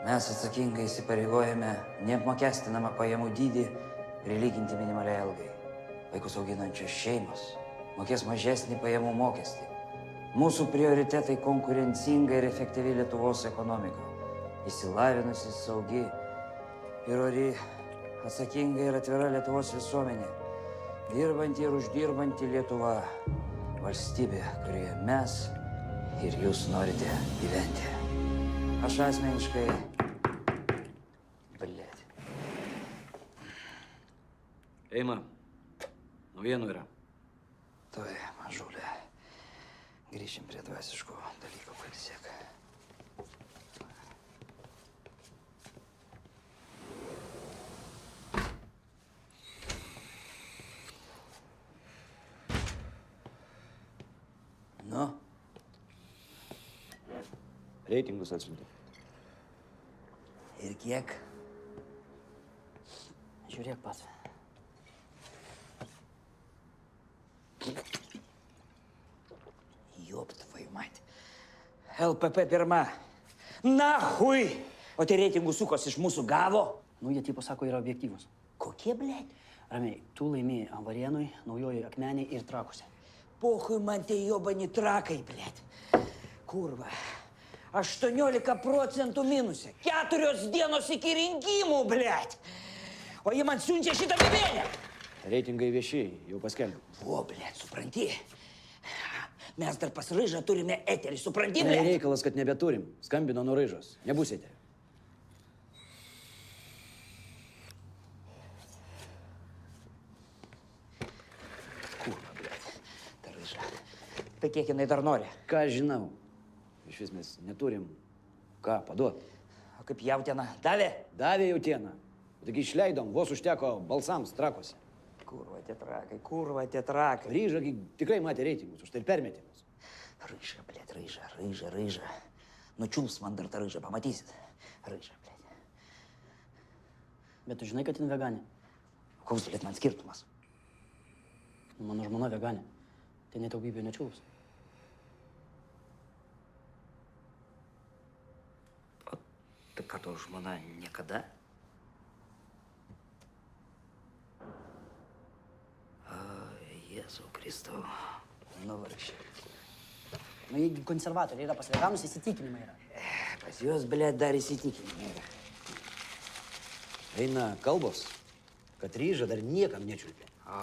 Mes atsakingai įsipareigojame neapmokestinamą pajamų dydį prilyginti minimaliai algai. Vaikus auginančios šeimos mokės mažesnį pajamų mokestį. Mūsų prioritetai konkurencinga ir efektyvi Lietuvos ekonomika. Išsilavinusi, saugi ir ori, atsakinga ir atvira Lietuvos visuomenė. Dirbanti ir uždirbanti Lietuva. Valstybė, kurioje mes ir jūs norite gyventi. Aš asmeniškai... Blėt. Eima, naujienų yra. Tuoj, mažulė. Grįšim prie dvasiškų dalykų, pailsėk. Nu? Reitingus atsiuntė. Ir kiek? Žiūrėk pats. Jopt, tvою mать. LPP pirma. Nahui! O tie reitingų sukos iš mūsų gavo? Nu, jie tipo sako, yra objektyvus. Kokie, blėt? Ramiai, tu laimėjai Avarienui, Naujojoje Akmenėje ir Trakuose. Pohui man tie jobani trakai, blėt. Kurva. 18% minuse. 4 dienos iki rinkimų, blėt. O jie man siunčia šitą bibėlę. Reitingai viešiai, jau paskelbiau. O, blėt, supranti? Mes dar pas Raižą turime eterį, supranti, Ne blėt? reikalas, kad nebeturim. Skambino nuo Raižos. Nebus eterio. Kurva, blėt. Ta Raiža. Tai kiek jinai dar nori? Ką žinau? Iš vis mes neturim ką paduot. O kaip jautiena? Davė? Davė jautieną. Taigi išleidom, vos užteko balsams Trakuose. Kurva tie trakai. Ryža tikrai matė reitingus, už tai ir permetimus. Raiža, blėt, Raiža. Nučiuls man dar tą Raižą, pamatysit. Raiža, blėt. Bet tu žinai, kad jin veganė? Koks, blėt, man skirtumas? Nu, mano žmona veganė. Tai net augybė nečiulus. O tai ką tavo žmona niekada? Jėzau Kristau. Nu, vargšė. Nu, jie konservatoriai yra, pas veganus įsitikinimai yra. Pas juos, blėt, dar įsitikinimai yra. Eina kalbos, kad Ryža dar niekam nečiulpė. O,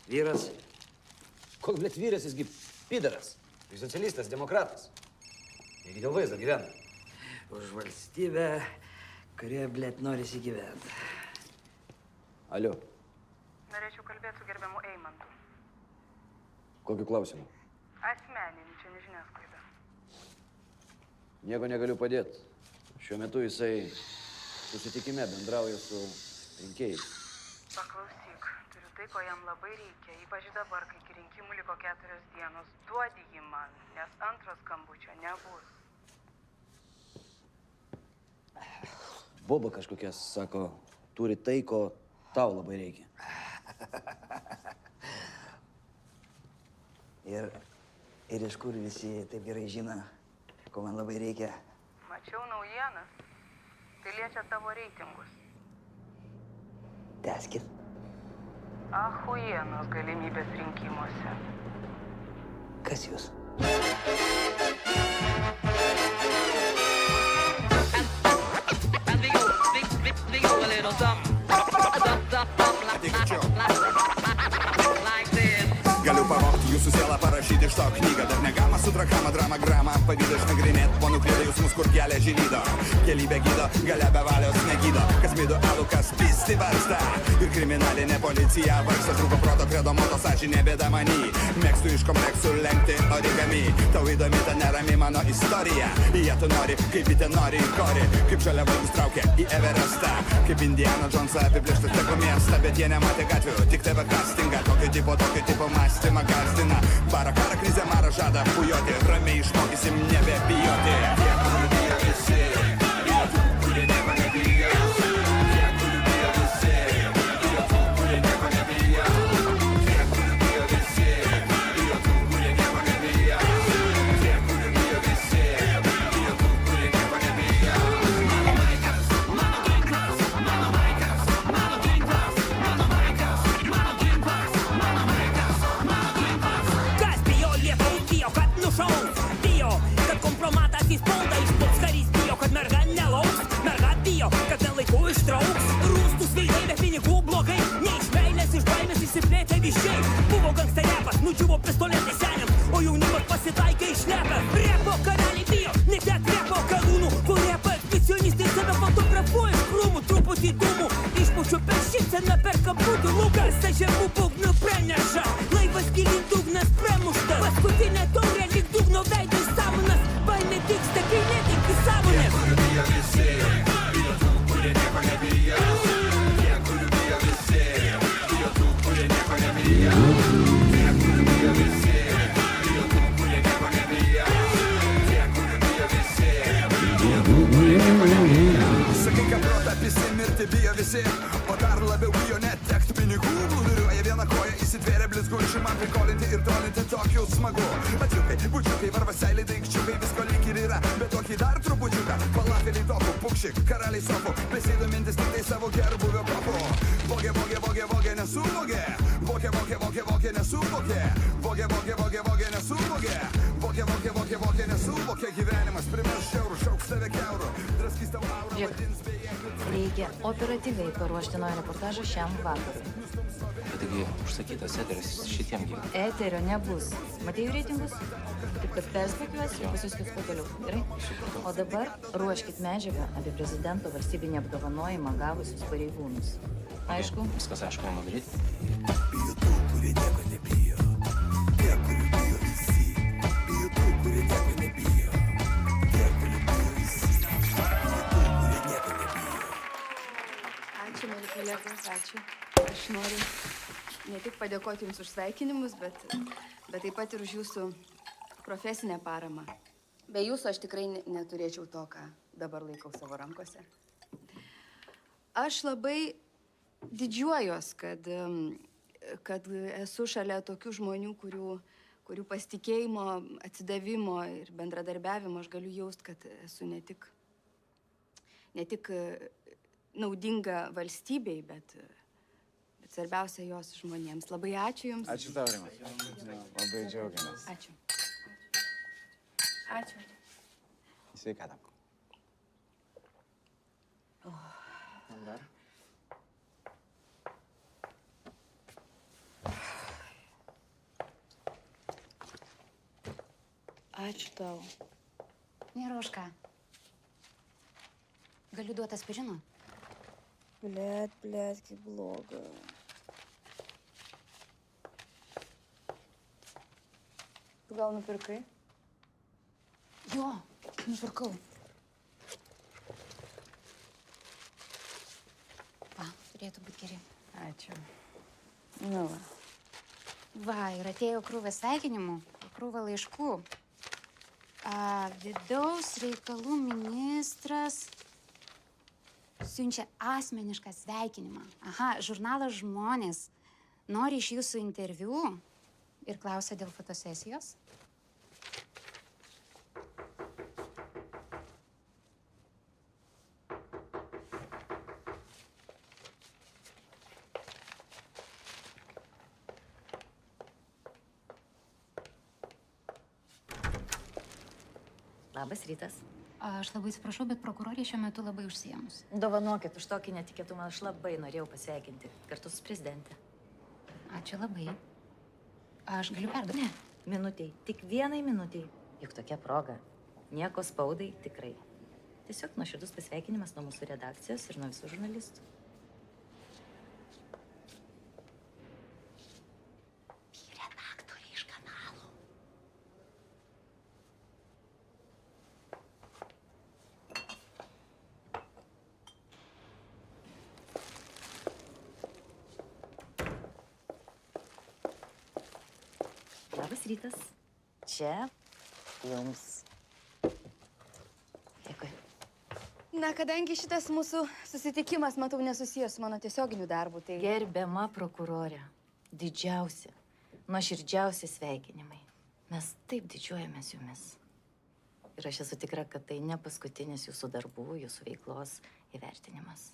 vyras? Koks, blėt, vyras, jisgi pidaras. Tai socialistas, demokratas. Jeigu dėl vaizdo gyvena. Už valstybę, kurioje, blėt, norisi gyventi. Alio, Norėčiau kalbėti su gerbiamu Eimantu. kokiu klausimu? Asmeninį, čia ne žiniasklaida. Nieko negaliu padėti. Šiuo metu jisai susitikime bendrauja su rinkėjais. Paklausyk, turiu tai, ko jam labai reikia, ypač dabar, kai iki rinkimų liko 4 dienos. Duodi jį man, nes antro skambučio nebus. Boba kažkokia, sako, turi tai, ko tau labai reikia. Ir iš kur visi taip gerai žino, ko man labai reikia? Mačiau naujienas. Tai liečia tavo reitingus. Tęskit. Ahujienos galimybės rinkimuose. Kas jūs? Galiu pavogti jūsų sielą, parašyti iš to knygą. Dar negama su drakama, drama, gramą. Pavydą išnagrinėt, ponų klėdė jausmus, kur kelią žylydo. Kelybė gydo, galia be valios negydo. Kas mydo alų, kas pisti varsta. Ir kriminalinė policija varsta. Trūko proto, kredo moto, sąžinė bėda many. Mėgstu iš kompleksų lenkti origami. Tau įdomi ta nerami mano istorija. Jie tu nori, kaip bitė nori į korį. Kaip žalia vaikus traukia į Everestą. Kaip Indiana Jonesą apiplėštas teko miestą. Bet jie nematė gatvių, tik tave castingą. Tokio tipo mąstymą gazdina. Bara karą krizę marą žada pujoti. Ramiai išmokysim nebebijoti. Tie, kur bijo visi, bijo tų, kurie nieko nebijo. Tie, kur bijo visi, bijo tų, kurie nieko nebijo. Tie, kur bijo visi, bijo tų, kurie nieko nebijo. Tie, kur bijo visi, bijo tų, kurie nieko nebijo. pramušu per šypseną per kabutį lūkas, žemų būgnų praneša. Laivas gilin dugnas pramuštas, paskutinė taurė lyg dugno veido sąmonas. Baimė dygsta, kai netinki sąmonės. Tie, kurių bijo visi, bijo tų, kurie nieko nebijo. Tie, kurių bijo visi, bijo tų, kurie nieko nebijo. Tie, kurių bijo visi, bijo tų, kurie nieko nebijo. Tie, kurių bijo visi, bijo tų, kurie nieko nebijo. Sakai, kad protą prisimirti bijo visi, o dar labiau bijo netekt pinigų. Plūduriuoja vieną koją, įsitvėrė blizgučių, man prikolinti ir trolinti tokiu smagu. Ačiukai, bučiukai, varvaseiliai, daikščiukai, visko lyg ir yra, bet tokį dar trupučiuką. Falafeliai topų, pukšik, karaliai sofų, besidomintis tik tai savo gerbuvio papu. Vogė, vogė, vogė, vogė, nesuvogė. Vogė, vogė, vogė, vogė, nesuvogė. Vogė, vogė, vogė, vogė, nesuvogė. Vogė, vogė, vogė, vogė, nesuvogė. Gyvenimas primės šiaurų, šauks tave keurų. Draskys tau aurą, vadins bejėgių. Reikia operatyviai paruošti naują reportažą šiam vakarui. Bet taigi užsakytas eteris šitiem gi. Eterio nebus. Matėjau reitingus? Taip kad perspekjuos ir pasiuskit kuo toliau. Gerai? O dabar ruoškit medžiagą apie prezidento valstybinį apdovanojimą gavusius pareigūnus. Aišku? Viskas aišku, ką daryti. Bijo tų, kurie nieko nebijo. Tie, kurių bijo visi. Bijo tų, kurie nieko nebijo. Tie, kurių bijo visi. Bijo tų, kurie nieko nebijo. Ačiū, mėly kolegos, ačiū. Aš noriu ne tik padėkoti Jums už sveikinimus, bet taip pat ir už Jūsų profesinę paramą. Be Jūsų aš tikrai neturėčiau to, ką dabar laikau savo rankose. Aš labai didžiuojos, kad esu šalia tokių žmonių, kurių pasitikėjimo, atsidavimo ir bendradarbiavimo aš galiu jaust, kad esu ne tik naudinga valstybei, bet svarbiausia jos žmonėms. Labai ačiū Jums. Ačiū tau, Rima. Labai džiaugiamės. Ačiū. Ačiū. Į sveikatą. Dar. Ačiū tau. Nėra už ką. Galiu duoti aspirino? Blet, kaip bloga. Tu gal nupirkai? Jo, nupirkau. Va, turėtų būti geri. Ačiū. Nu va. Va, ir atėjo krūva sveikinimų, krūva laiškų. Vidaus reikalų ministras siunčia asmenišką sveikinimą. Aha, žurnalas Žmonės nori iš jūsų interviu ir klausia dėl fotosesijos. Labas rytas. Aš labai atsiprašau, bet prokurorė šiuo metu labai užsiėmus. Dovanokit už tokį netikėtumą, aš labai norėjau pasveikinti kartu su prezidente. Ačiū labai. Aš galiu perduoti? Ne, minutei, tik vienai minutei. Juk tokia proga. Nieko spaudai tikrai. Tiesiog nuoširdus pasveikinimas nuo mūsų redakcijos ir nuo visų žurnalistų. Redaktoriai iš kanalų. Labas rytas. Čia jums. Dėkui. Na, kadangi šitas mūsų susitikimas, matau, nesusijęs su mano tiesioginiu darbu, tai... Gerbiama prokurorė, didžiausi, nuoširdžiausi sveikinimai. Mes taip didžiuojamės jumis. Ir aš esu tikra, kad tai ne paskutinis jūsų darbų, jūsų veiklos įvertinimas.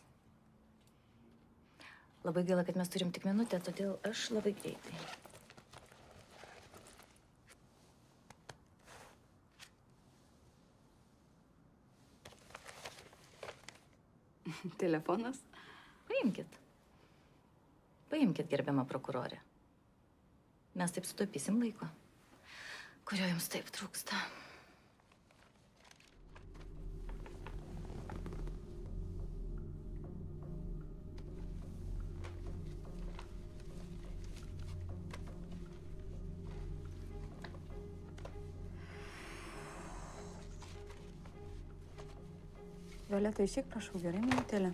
Labai gaila, kad mes turim tik minutę, todėl aš labai greitai. Telefonas? Paimkit. Paimkit, gerbiama prokurorė. Mes taip sutaupysim laiko, kurio jums taip trūksta. Violeta, išeik, prašau, gerai, minutėlę.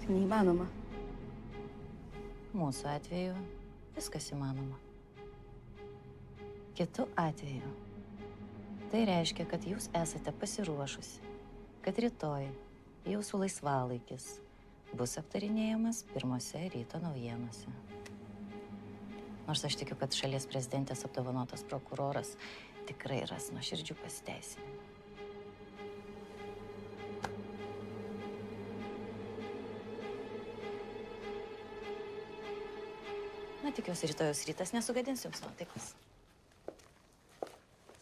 Tai neįmanoma. Mūsų atveju viskas įmanoma. Kitu atveju tai reiškia, kad jūs esate pasiruošusi, kad rytoj jūsų laisvalaikis bus aptarinėjamas pirmose ryto naujienose. Nors aš tikiu, kad šalies prezidentės apdovanotas prokuroras tikrai ras nuoširdžių pasiteisinimų. Na, tikiuosi, rytojus rytas nesugadins jums nuotaikos.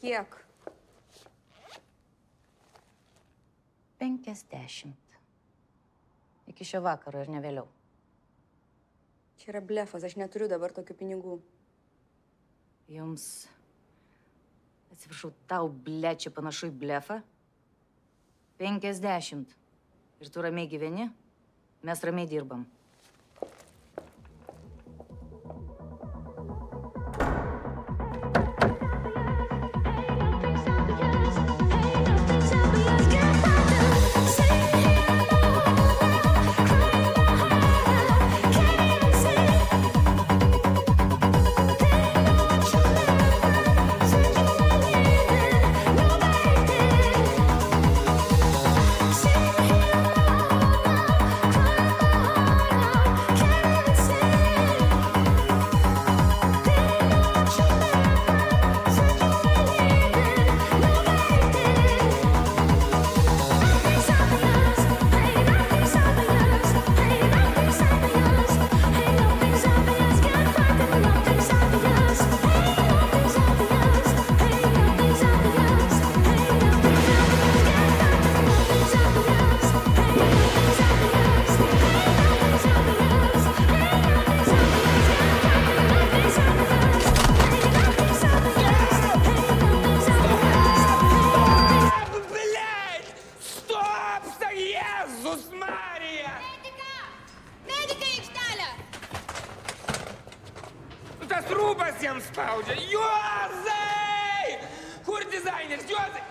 Kiek? 50. Iki šio vakaro ir ne vėliau. Čia yra blefas, aš neturiu dabar tokių pinigų. Jums... Atsiprašau, tau, čia panašu į blefą? 50. Ir tu ramiai gyveni, mes ramiai dirbam. Juozai! Kur dizaineris? Juozai!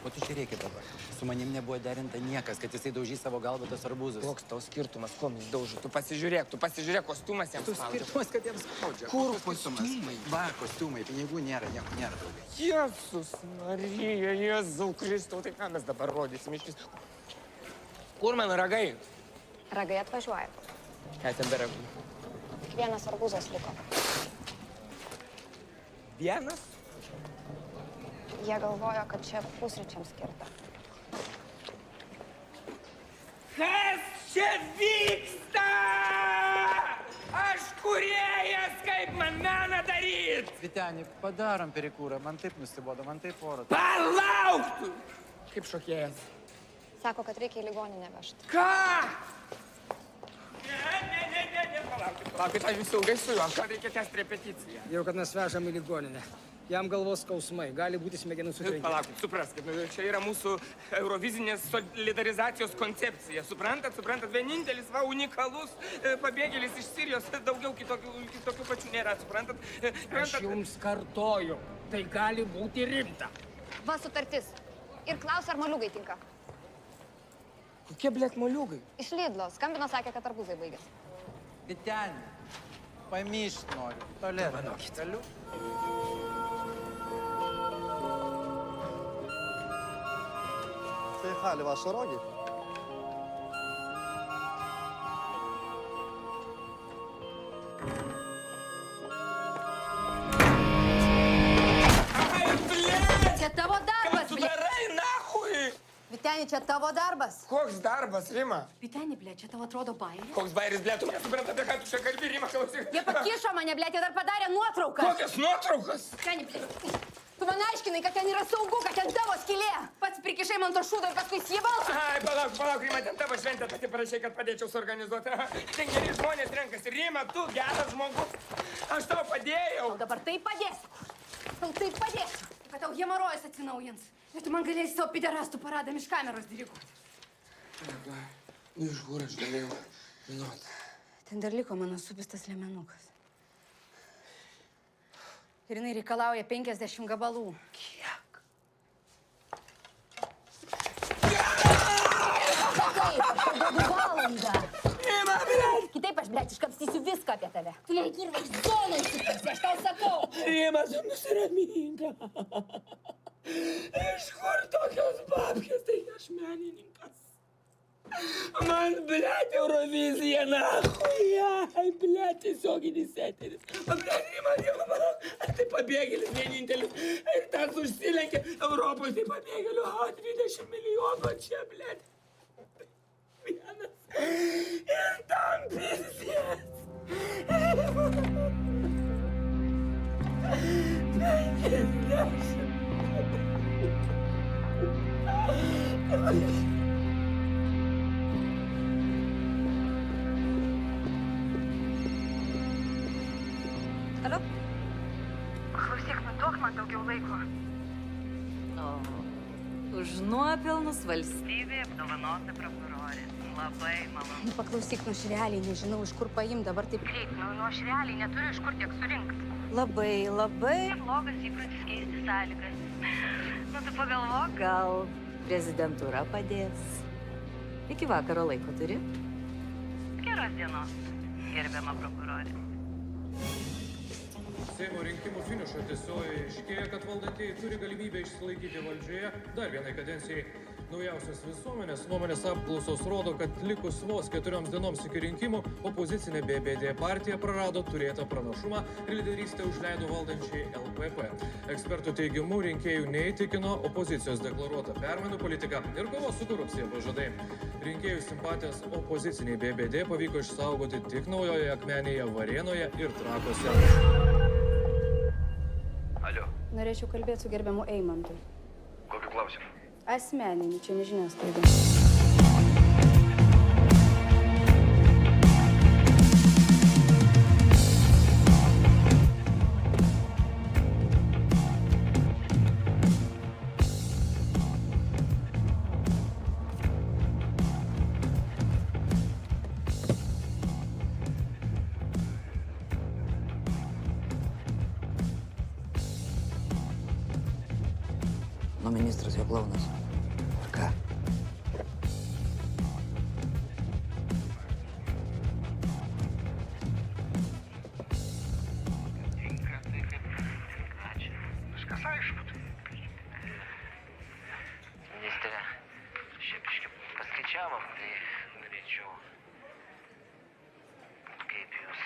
Ko tu čia reikia dabar? Su manim nebuvo derinta niekas, kad jisai daužys savo galvą tos arbūzus. Koks tau skirtumas, kuom jis daužo? Tu pasižiūrėk, kostiumas jam spaudžia. Skirtumas, kad jam spaudžia. Kur kostiumai? Va, kostiumai, pinigų nėra, nieko nėra daugiau. Jėzus Marija, Jėzau Kristau, tai ką mes dabar rodysim iš vis? Kur mano ragai? Ragai atvažiuoja. Ką ten be ragų? Tik vienas arbūzas liko. Vienas? Jie galvojo, kad čia pusryčiams skirta. Kas čia vyksta? Aš kūrėjas, kaip man meną daryt? Vyteni, padarom perikūrą, man taip nusibodo, man taip oro. Palauk tu! Kaip šokėjas. Sako, kad reikia į ligoninę vežti. Ką? Ne, palaukit, aš vis ilgai su juo, ką reikia tęsti repeticiją. Jau, kad mes vežam į ligoninę. Jam galvos skausmai, gali būti smegenų sutrikimas. Palaukit, supraskit, čia yra mūsų eurovizinės solidarizacijos koncepcija. Suprantat, vienintelis, unikalus pabėgėlis iš Sirijos, daugiau kitokių pačių nėra, suprantat? Aš jums kartoju, tai gali būti rimta. Va sutartis. Ir klaus, ar moliūgai tinka. Kokie, blėt, moliūgai? Iš Lidlo. Skambino, sakė, kad arbūzai baigėsi. Vyteni, pamyšt noriu. Tolėt. Manokit. Galiu? Це халі ваші роги? Čia tavo darbas, Tu darai, nahui! Vyteni, čia tavo darbas. Koks darbas, Rima? Vyteni, čia tavo atrodo bairis. Koks bairis, blėt, tu nesupranti, apie ką tu čia kalbi, Rima, klausyk. Jie pakišo mane, jie dar padarė nuotrauką. Kokias nuotraukas? Vyteni, tu man aiškinai, kad ten yra saugu, kad ten tavo skylė. Pats prikišai man to šūdo ir paskui sieval. Ai, palauk, Rima, ten tavo šventė, pati parašai, kad padėčiau suorganizuoti. Ten geri žmonės renkasi. Rima, tu geras žmogus. Aš tau padėjau. O dabar taip padėsiu. Tau taip padėsiu. kad tau hemorojus atsinaujins. Ir tu man galėsi savo piderastų paradą iš kameros diriguoti. Nu, iš kur aš galėjau žinoti? Ten dar liko mano supistas liemenukas. Ir jinai reikalauja 50 gabalų. Kiek? Valandą. Kitaip aš, blėt, iškapstysiu viską apie tave. Tu man kurva iš zoną įsipasi, aš tau sakau. Rima, nusiramink. Iš kur tokios babkės, tai aš menininkas. Man, blėt, Eurovizija, nahui, ai, blėt, tiesioginis eteris. Blėt, Rima, palauk, tai pabėgėlis vienintelis. Ir tas užsilenkė Europos, tai pabėgėlių, 20 milijonų čia, blėt. Vienas. Ir tam pizės. 50. Alio? Klausyk, duok man daugiau laiko. O, už nuopelnus valstybė Apdovanota prokurorė. Labai malonu. Nu, paklausyk, nu aš realiai nežinau, iš kur paim dabar taip. Kaip, nu aš realiai neturiu iš kur tiek surinkti. labai. Blogas įprotis keisti sąlygas. Nu, tu pagalvok. Gal prezidentūra padės. Iki vakaro laiko turi? Geros dienos, gerbiama prokurorė. Seimo rinkimų finišo tiesioje iškėja, kad valdantieji turi galimybę išsilaikyti valdžioje dar vienai kadencijai. Naujausios visuomenės nuomonės apklausos rodo, kad likus vos 4 dienoms iki rinkimų opozicinė BBD partija prarado turėtą pranašumą ir lyderystę užleido valdančiai LPP. Ekspertų teigimu rinkėjų neįtikino opozicijos deklaruota permainų politika ir kovos su korupcija pažadai. Rinkėjų simpatijas opoziciniai BBD pavyko išsaugoti tik Naujoje Akmenėje, Varėnoje ir Trakuose. Alio. Norėčiau kalbėti su gerbiamu Eimantu. Kokiu klausimu? Asmeninį, čia ne žiniasklaida. Nu, ministras jo klaunas. Ką? Viskas aišku. Ministrė, šiaip paskaičiavom, tai norėčiau. Kaip jūs?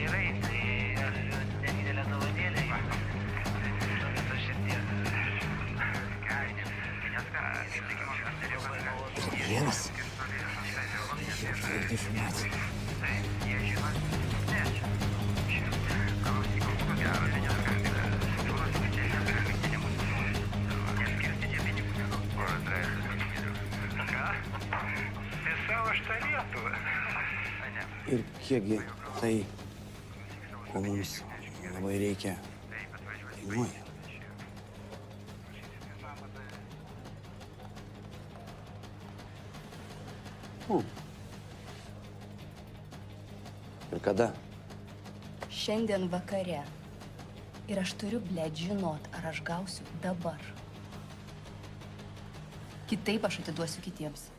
Gerai, tai nedidelė dovanėlė. Visos širdies. Vienas? 20 metų. Ir kiekgi tai, ko mums labai reikia, kainuoja. Ir kada? Šiandien vakare. Ir aš turiu, blėt, žinot, ar aš gausiu dabar. Kitaip aš atiduosiu kitiems.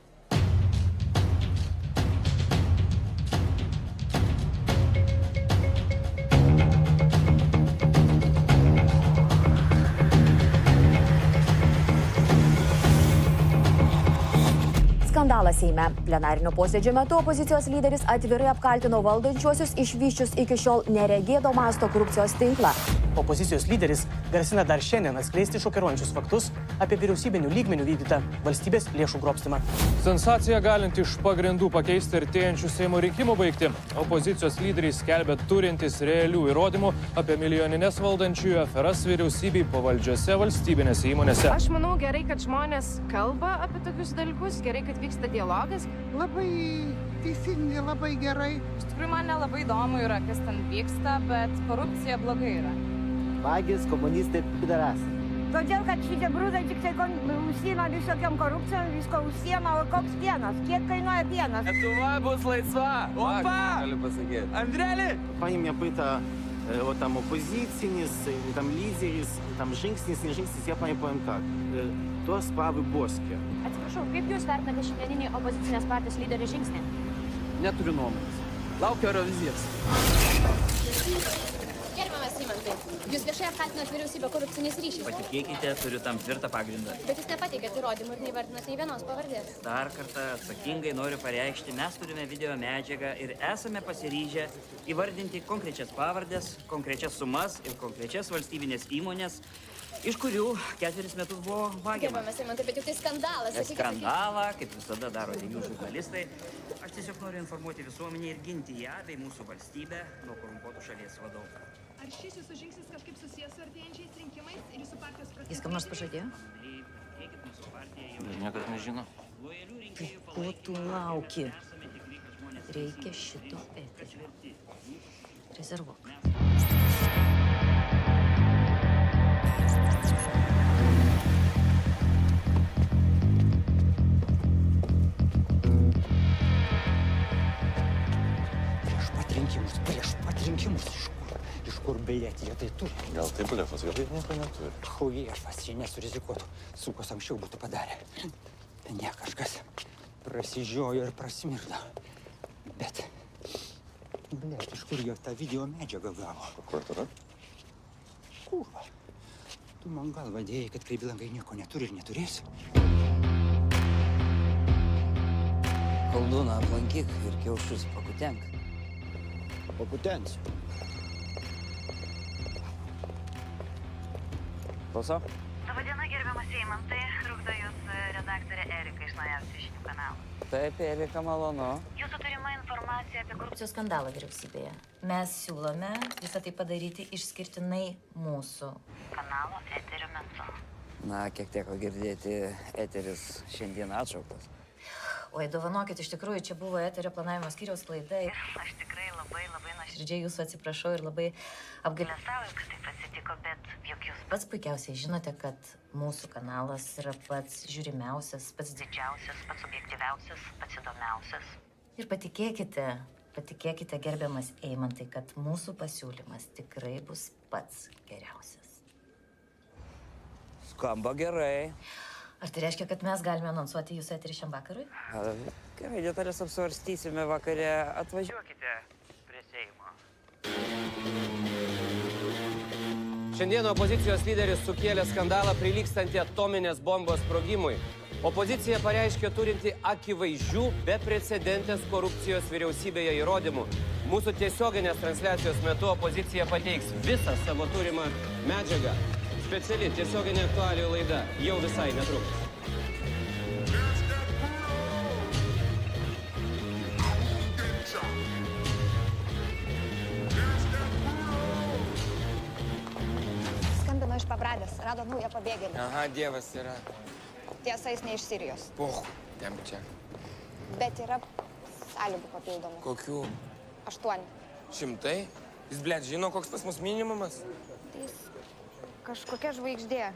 Skandalas Seime. Plenarinio posėdžio metu opozicijos lyderis atvirai apkaltino valdančiuosius išvysčius iki šiol neregėto masto korupcijos tinklą. Opozicijos lyderis grasina dar šiandien atskleisti šokiruojančius faktus apie vyriausybinių lygmenių vykdytą valstybės lėšų grobstimą. Sensacija galinti iš pagrindų pakeisti artėjančių Seimo rinkimų baigti. Opozicijos lyderiai skelbia turintys realių įrodymų apie milijonines valdančiųjų aferas vyriausybei pavaldžiose valstybinėse įmonėse. Aš manau gerai, kad žmonės kalba apie tokius dalykus, gerai, kad vyksta dialogas. Labai teisingai, labai gerai. Iš tikrųjų, man nelabai įdomu yra, kas ten vyksta, bet korupcija blogai yra. Vagys, komunistai, pidarasai. Todėl, kad šitie grūdai tik tai užsiima visokiam korupcijom, visko užsiima, o koks pienas? Kiek kainuoja pienas? Lietuva bus laisva! Opa! Galiu pasakyti. Andreli! Paim jie paita, o tam opozicinis, tam lyderis, tam žingsnis, nežingsnis, jie paim ką. Tuos pavai boskė. Atsiprašau, kaip jūs vertinate šiandieninį opozicinės partijos lyderio žingsnį? Neturiu nuomonės. Laukiu Eurovizijos. Gerbiamas Rimantai, jūs viešai apkaltinot vyriausybę korupciniais ryšiais. Patikėkite, turiu tam tvirtą pagrindą. Bet jūs nepateikėt įrodymų ir neįvardinat nei vienos pavardės. Dar kartą atsakingai noriu pareikšti, mes turime video medžiagą ir esame pasiryžę įvardinti konkrečias pavardės, konkrečias sumas ir konkrečias valstybinės įmonės, iš kurių 4 metus buvo vagiama. Gerbiamas Rimantai, bet juk tai skandalas. Skandalą, kaip visada daro jūs žurnalistai. Aš tiesiog noriu informuoti visuomenį ir ginti ją bei mūsų valstybę nuo korumpuotų šalies vadovų. Ar šis jūsų žingsnis kažkaip susijęs su artėjančiais rinkimais ir jūsų partijos procesais? Jis kam nors pažadėjo? Niekas nežino. Tai ko tu lauki? Reikia šito eterio. Rezervuok. Prieš pat rinkimus. Iš kur beje jie tai turi? Gal tai blefas, gal tai nieko neturi. O viešpas čia nesurizikuotų. Sukos anksčiau būtų padarę. Ne, kažkas prasižiojo ir prasmirdo. Bet, blėt, iš kur jie tą video medžiagą gavo? Kur tada? Kurva. Tu man galvą dėjai, kad Kreivilankai nieko neturi ir neturės. Koldūną aplankyk ir kiaušus pakutenk. Pakutensiu. Klausau? Labadiena, gerbiamas Eimantai. Trukdo jūs redaktorė Erika iš Naujausių žinių kanalo. Taip, Erika, malonu. Jūsų turima informacija apie Korupcijos skandalą vyriausybėje. Mes siūlome visą tai padaryti išskirtinai mūsų kanalo eterio metu. Na, kiek teko girdėti, eteris šiandien atšauktas. Oi, dovanokit, iš tikrųjų, čia buvo eterio planavimo skyriaus klaida. Aš tikrai labai Nuoširdžiai jūsų atsiprašau ir labai apgailestauju, kad taip atsitiko, bet juk jūs pats puikiausiai žinote, kad mūsų kanalas yra pats žiūrimiausias, pats didžiausias, pats objektyviausias, pats įdomiausias. Ir patikėkite, gerbiamas Eimantai, kad mūsų pasiūlymas tikrai bus pats geriausias. Skamba gerai. Ar tai reiškia, kad mes galime anonsuoti jūsų eterį šiam vakarui? Gerai, detalės apsvarstysime vakare. Atvažiuokite prie Seimo. Šiandien opozicijos lyderis sukėlė skandalą prilygstantį atominės bombos sprogimui. Opozicija pareiškė turinti akivaizdžių beprecedentės korupcijos vyriausybėje įrodymų. Mūsų tiesioginės transliacijos metu opozicija pateiks visą savo turimą medžiagą. Speciali tiesioginė aktualijų laida jau visai netrukus. Skambino iš Pabradės, rado naują pabėgėlį. Aha, Dievas yra. Tiesa, jis ne iš Sirijos. Poch, tem čia. Bet yra sąlygų papildomų. Kokių? 8. 100? Jis, blėt, žino, koks pas mus minimumas? Jis kažkokia žvaigždė.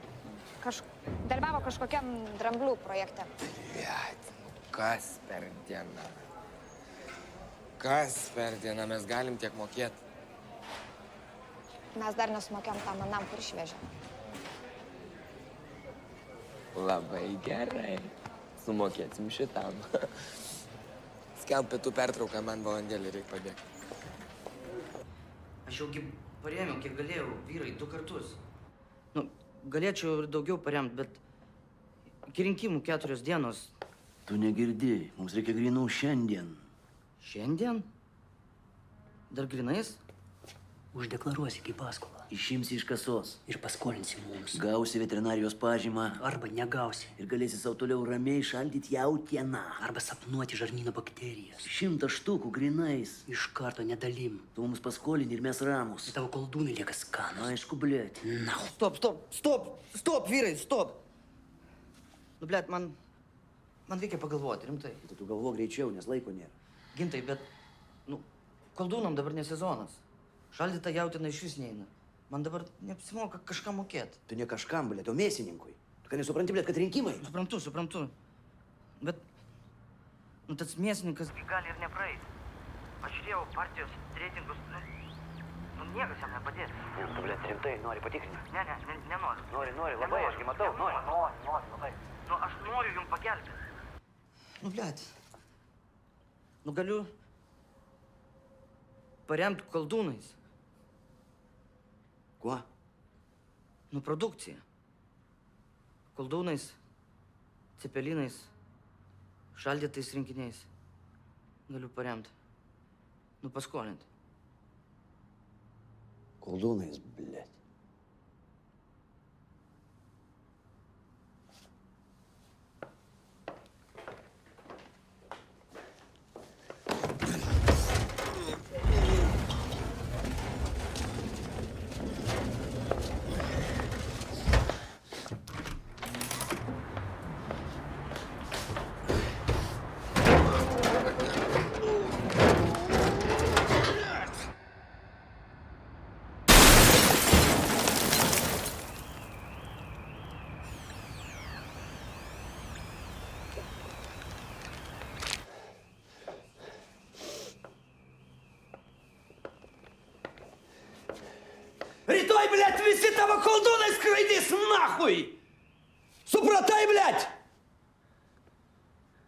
Dalyvavo kažkokiam dramblių projekte. Blėt, kas per dieną? Kas per dieną mes galim tiek mokėti? Mes dar nesumokėm tam manam, kur išvežė. Labai gerai. Sumokėsim šitam. Skelb pietų pertrauką, man valandėlį reikia pabėgti. Aš jaugi parėmiau, kiek galėjau, vyrai, 2 kartus. Nu, galėčiau ir daugiau paremt, bet iki rinkimų 4 dienos. Tu negirdėjai, mums reikia grynų šiandien. Šiandien? Dar grynais? Uždeklaruosi kaip paskolą. Išimsi iš kasos. Ir paskolinsi mums. Gausi veterinarijos pažymą. Arba negausi. Ir galėsi savo toliau ramiai šaldyti jautieną. Arba sapnuoti žarnyno bakterijas. 100 štukų grinais. Iš karto nedalim. Tu mums paskolini ir mes ramus. Tavo koldūnai lieka skanus. Aišku, blėt. Na. Stop, vyrai, stop. Nu, blėt, man reikia pagalvoti, rimtai. Tai tu galvo greičiau, nes laiko nėra. Gintai, bet, koldūnam dabar ne sezonas. Šaldyta jautina iš vis neina. Man dabar neapsimoka kažką mokėti. Tu ne kažkam, blėt, o mėsininkui. Tu ką nesupranti, blėt, kad rinkimai? Suprantu. Bet, tas mėsininkas gali ir nepraeiti. Aš žiūrėjau partijos reitingus, niekas jam nepadės. Tu, blėt, rimtai nori patikrinti? Ne, nenoriu. Nori, labai, aš gi matau, nori. Nori, labai. Aš noriu jums pagelbėti. Blėt. Galiu paremti koldūnais. Kuo? Produkcija. Koldūnais, cepelinais, šaldytais rinkiniais. Galiu paremti. Paskolinti. Koldūnais, blėt. Rytoj, blėt, visi tavo koldūnai skraidys nahui! Supratai, blėt?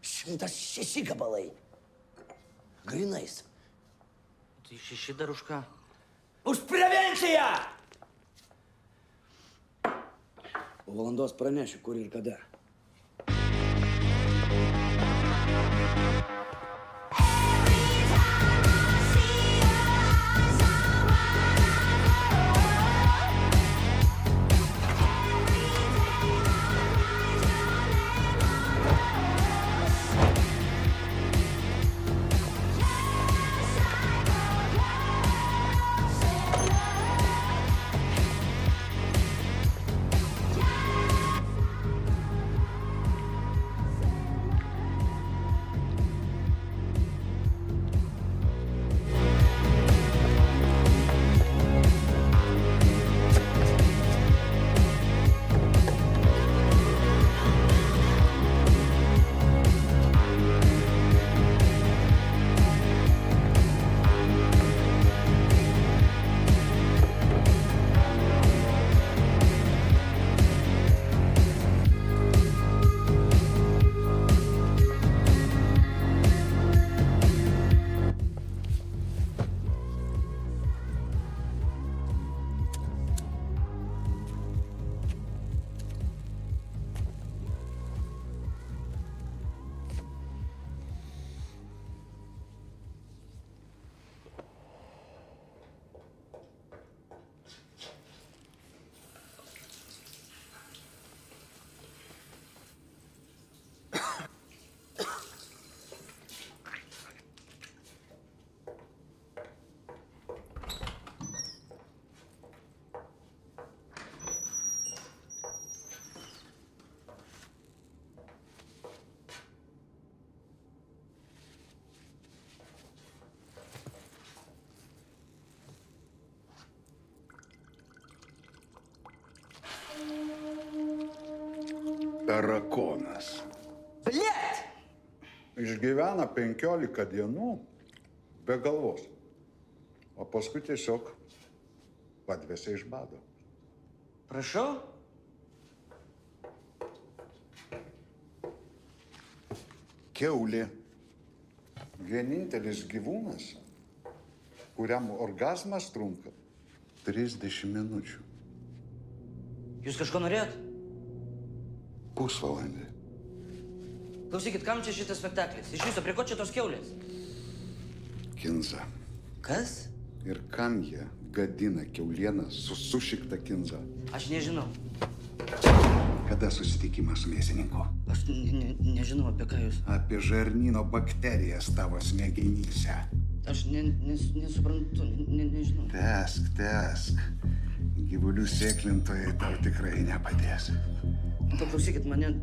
106 gabalai. Grinais. Tai 6 dar už ką? Už prevenciją! Po valandos pranešiu, kur ir kada. Tarakonas. Blėt! Išgyvena 15 dienų be galvos. O paskui tiesiog padvėsia iš bado. Prašau? Kiaulė. Vienintelis gyvūnas, kuriam orgazmas trunka 30 minučių. Jūs kažko norėjot? Pusvalandį. Klausykit, kam čia šitas spektaklis? Iš viso, prie ko čia tos kiaulės? Kinza. Kas? Ir kam jie gadina kiaulieną su sušikta kinza? Aš nežinau. Kada susitikimas su mėsininku? Aš nežinau, apie ką jūs. Apie žarnyno bakterijas tavo smegenyse. Aš nesuprantu, nežinau. Tesk. Gyvulių sėklintojai tau tikrai nepadės. Paklausykit, mane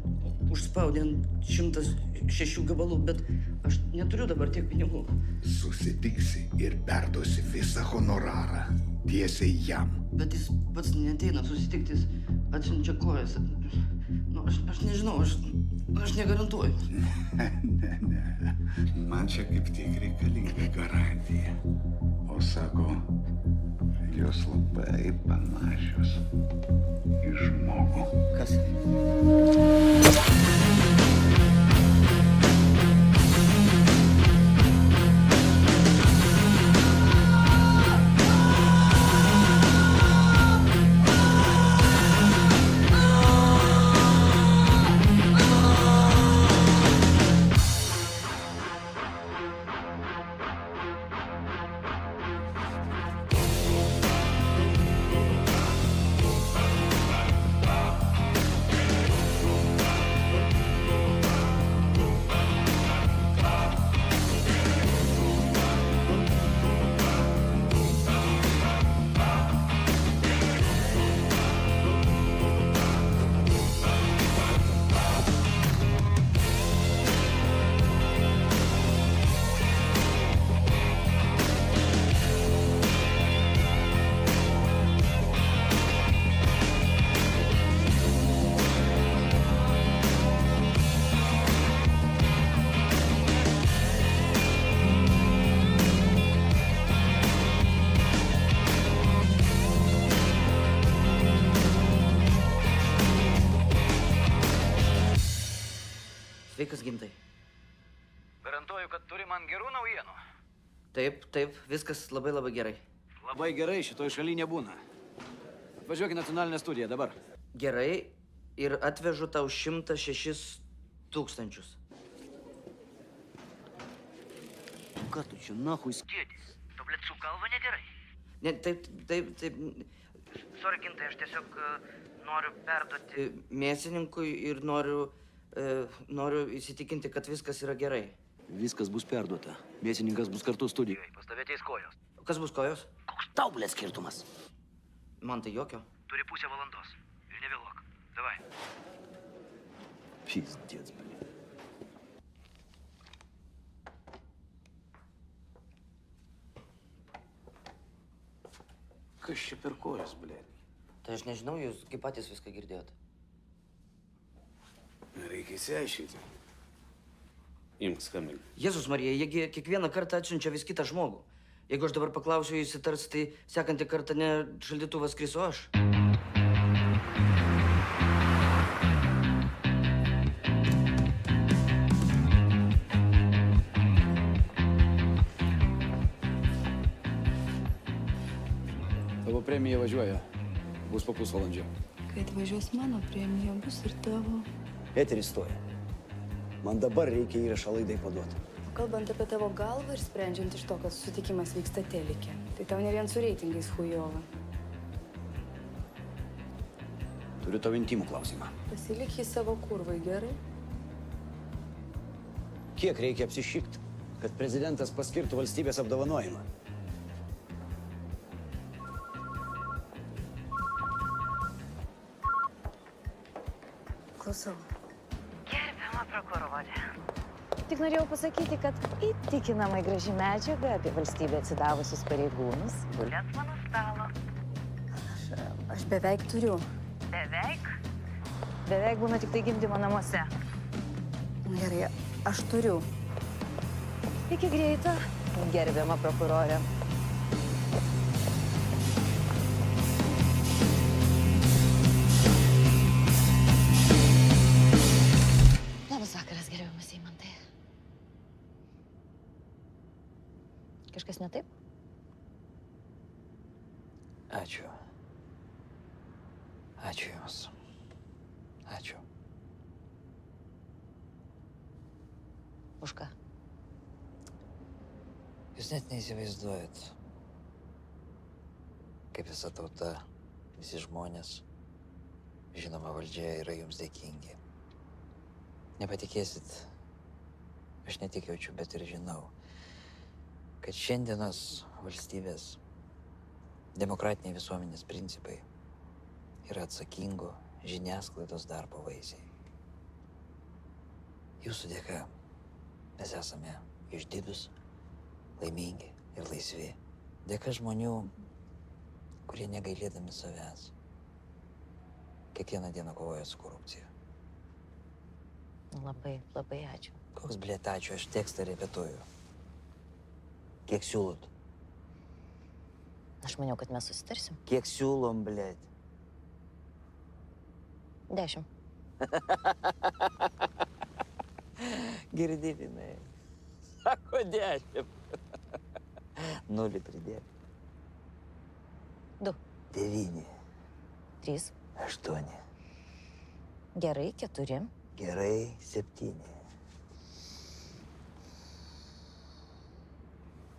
užspaudė ant 106 gabalų, bet aš neturiu dabar tiek pinigų. Susitiksi ir perduosi visą honorarą tiesiai jam. Bet jis pats neateina susitikti, jis atsiunčia kojas. Nu, aš nežinau, aš negarantuoju. Ne. Man čia kaip tik reikalinga garantija. O sako, jos labai panašios į žmogų. Kas? Sveikas, Gintai. Garantuoju, kad turi man gerų naujienų. Taip, viskas labai gerai. Labai gerai, šitoj šaly nebūna. Atvažiuok į nacionalinę studiją dabar. Gerai, ir atvežu tau 106 000. Ką tu čia nahui skėdis? Tu, blėt, su galva negerai. Ne, taip. Sorry, Gintai, aš tiesiog noriu perduoti mėsininkui ir noriu įsitikinti, kad viskas yra gerai. Viskas bus perduota. Mėsininkas bus kartu studijoje. Pas tave ateis kojos. Kas bus kojos? Koks tau, blėt, skirtumas? Man tai jokio. Turi pusę valandos. Ir nevėluok. Davai. Pizdец, blėt. Kas čia per kojos, blėt? Tai aš nežinau, jūs kaip patys viską girdėjot. Reikia įsiaiškinti. Imk skambink. Jėzus Marija, jiegi kiekvieną kartą atsiunčia vis kitą žmogų. Jeigu aš dabar paklausiu, jis įtars, tai sekantį kartą ne šaldytuvas skrisiu aš. Tavo premija važiuoja. Bus po pusvalandžio. Kai atvažiuos mano premija, bus ir tavo. Eteris stoja. Man dabar reikia įrašą laidai paduoti. Kalbant apie tavo galvą ir sprendžiant iš to, kad susitikimas vyksta telike, tai tau ne vien su reitingais chujova. Turiu tau intimų klausimą. Pasilik jį savo kurvai, gerai? Kiek reikia apsišikti, kad prezidentas paskirtų valstybės apdovanojimą? Klausau. Gerbiama prokurorė. Tik norėjau pasakyti, kad įtikinamai graži medžiaga apie valstybę atsidavusius pareigūnus guli ant mano stalo. Aš beveik turiu. Beveik? Beveik būna tik tai gimdymo namuose. Gerai, aš turiu. Iki greito, gerbiama prokurorė. Labas vakaras, gerbiamas Eimantai. Kažkas ne taip? Ačiū. Ačiū Jums. Ačiū. Už ką? Jūs net neįsivaizduojat. kaip visa tauta, visi žmonės, žinoma, valdžia yra jums dėkingi. Nepatikėsit, aš ne tik jaučiu, bet ir žinau, kad šiandienos valstybės demokratiniai visuomenės principai yra atsakingo žiniasklaidos darbo vaisiai. Jūsų dėka mes esame išdidūs, laimingi ir laisvi. Dėka žmonių, kurie negailėdami savęs kiekvieną dieną kovoja su korupcija. Labai, labai ačiū. Koks, blėt, ačiū, aš tekstą repetuoju. Kiek siūlot? Aš maniau, kad mes susitarsim. Kiek siūlom, blėt? 10. Girdėvinai. Sako 10. 0 pridėk. 2. 9. 3. 8. Gerai, 4. Gerai, 7.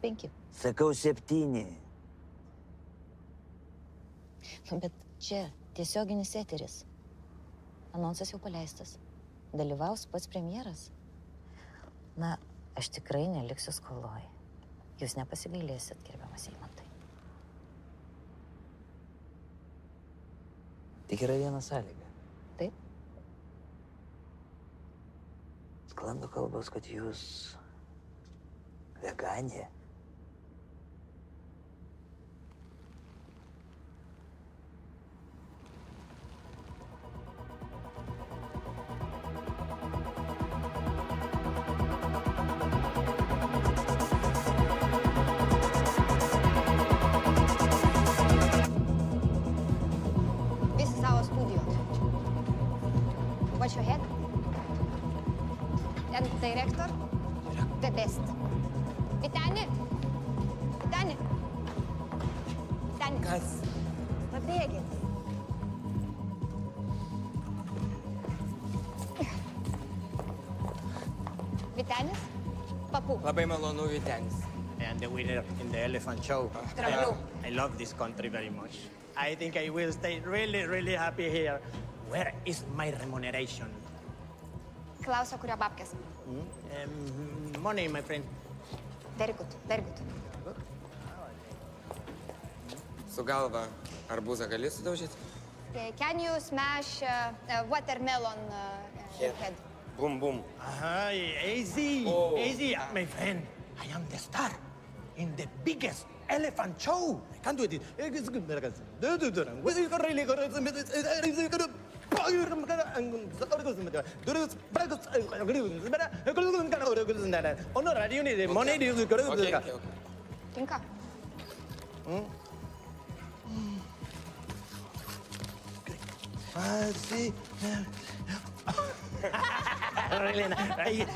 5. Sakau 7. Bet čia tiesioginis eteris. Anonsas jau paleistas. Dalyvaus pats premjeras. Na, aš tikrai neliksiu skoloj. Jūs nepasigailėsit, gerbiamas Eimantai. Tik yra viena sąlyga. Taip? Sklando kalbos, kad jūs veganė. This is our studio. Watch your head. And director, the best. Vyteni? Vyteni? Vyteni? Kas? Pabėgėt. Vytenis? Papu. Labai malonu, Vytenis. And the winner in the elephant show. Drum. I love this country very much. I think I will stay really, really happy here. Where is my remuneration? Klausia, kurio babkės. Money, my friend. Very good, very good. Su galva arbūzą gali sudaužyti? Can you smash watermelon head? Bum, bum. Easy, easy, my friend. I am the star in the biggest elephant show. I can't do it. Tinka. Really nice.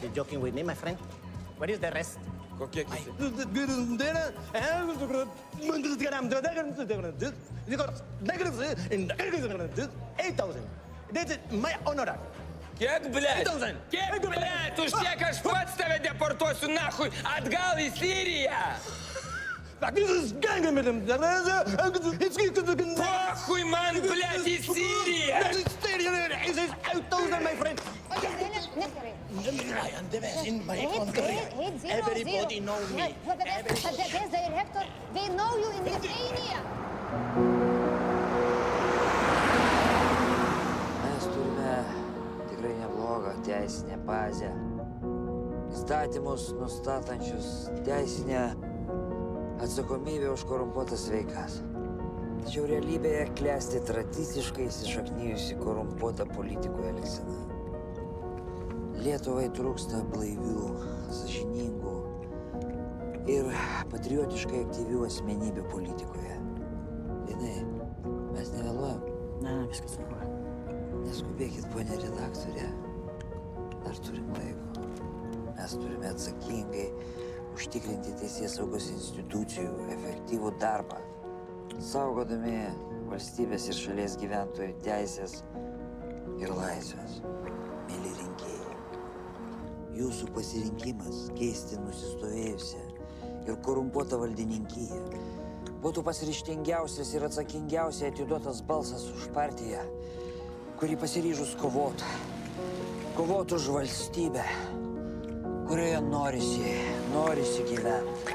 You joking with me, my friend? What is the rest? Kokie kiti? 8,000. That's it, my honorar. Kiek, blėt? 8,000. Kiek, blėt? Už tiek aš pats tave deportuosiu nahui atgal į Siriją. Pochui man, blėt, į Siriją. 8,000, my friend. Negerai. I am the best in my country. Everybody knows me. You're the best director. They know you in Lithuania. Mes turime tikrai neblogą teisinę bazę. Įstatymus nustatančius teisinę atsakomybę už korumpuotas veikas. Tačiau realybėje klesti tradiciškai įsišaknijusi korumpuota politikų elgsena. Lietuvai trūksta blaivių, sąžiningų ir patriotiškai aktyvių asmenybių politikoje. Linai, mes nevėluojam? Ne, viskas tvarkoja. Neskubėkit, ponė redaktorė. Dar turim laiko. Mes turime atsakingai užtikrinti teisėsaugos institucijų efektyvų darbą, saugodami valstybės ir šalies gyventojų teisės ir laisvės. Mėly rinkėjai, jūsų pasirinkimas keisti nusistovėjusią ir korumpuotą valdininkiją būtų pats ryžtingiausias ir atsakingiausiai atiduotas balsas už partiją, kuri pasiryžus kovot. Kovot už valstybę, kurioje norisi gyventi.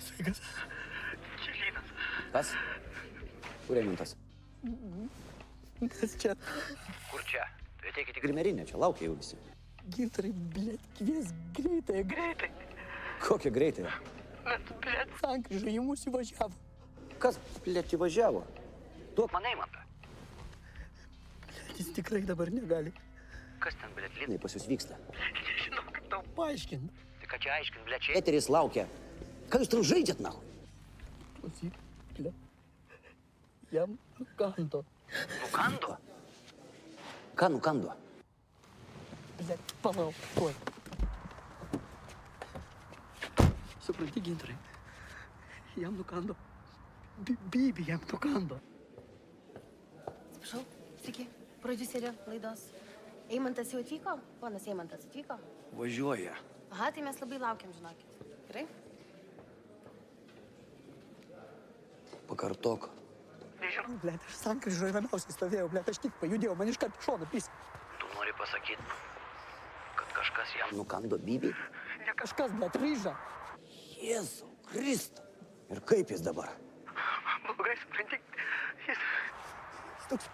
Sveikas. Čelynas. Kas? Kur Eimantas? Kas čia? Kur čia? Tu ateikit į grimerinę, čia laukia jau visi. Gintarai, blėt, kvies greitai. Kokia greitai? Blėt, sankryža į mus įvažiavo. Kas, blėt, įvažiavo? Duok man Eimantą. Blėt, jis tikrai dabar negali. Kas ten, blėt, Linai pas jūs vyksta? Nežinau, kaip tau paaiškint. Tai ką čia aiškint, blėt, čia eteris laukia. Ką jūs ten žaidžiat, nahu? Klausyk, blėt. Jam nukando. Nukando? Ką nukando? Blėt, palauk, tuoj. Supranti, Gintarai, jam nukando. Bibi jam nukando. Atsiprašau, sveiki, prodiuserė laidos. Eimantas jau atvyko? Ponas Eimantas atvyko? Važiuoja. Aha, tai mes labai laukiam, žinokit. Gerai? Pakartok. Nežinau, blėt, aš sankryžoje ramiausiai stovėjau, blėt, aš tik pajudėjau, man iškart šoną pys. Tu nori pasakyti, kad kažkas jam nukando Bibi? Ne kažkas, blėt, ryža. Jėzau, Kristų. Ir kaip jis dabar? Blogai, supranti, jis toks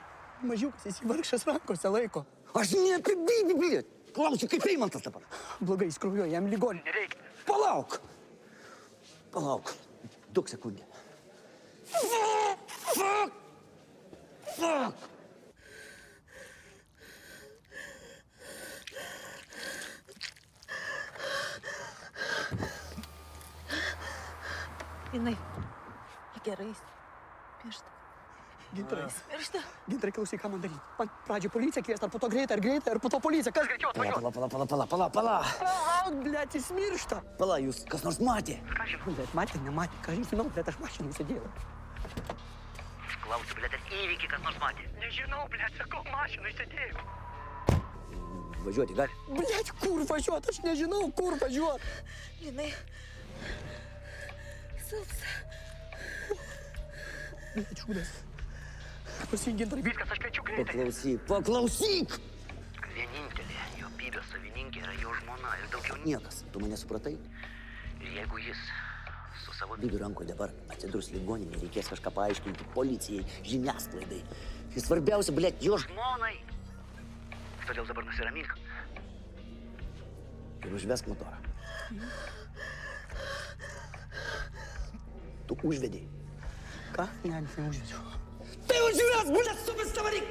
mažiukas, jis į vargšas rankose laiko. Aš ne apie Bibi, blėt. Klausiu, kaip Eimantas dabar? Blogai, jis kraujuoja, jam ligoninė reikia. Palauk. Palauk. Duok sekundę. Fuck! Jinai. Gerais. Pirštą. Gintarai. Pirštą. Gintarai, klausyk, ką man daryti. Man pradžią policiją kviesti, ar po to greitą, ar po to policiją. Kas greičiau atvažiuos? Pala. Palauk, blėt, jis miršta. Pala, jūs kas nors matė? Ką žinau, blėt, matė, nematė. Ką žinau, blėt, aš mašinų sėdėjau. Aš klausiu, blėt, ar įvykį kas nors matė? Nežinau, blėt, sakau, mašinų sėdėjau. Važiuoti gali? Blėt, kur važiuot? Aš nežinau, kur važiuot. Linai. Silpsta. Blėt, šūdas. Klausyk, Gintarai, viskas, aš kviečiu greitai. Paklausyk! Vienintelė jo Bibio savininkė yra jo žmona ir daugiau niekas. Tu mane supratai? Ir jeigu jis su savo Bibiu rankoje dabar atsidurs ligoninė, reikės kažką paaiškinti policijai, žiniasklaidai. Tai svarbiausia, blėt, jo žmonai. Todėl dabar nusiramink. Ir užvesk motorą. Tu užvedei. Ką? Ne, neužvedžiau. Tai užves, blėt, supės tavaryk!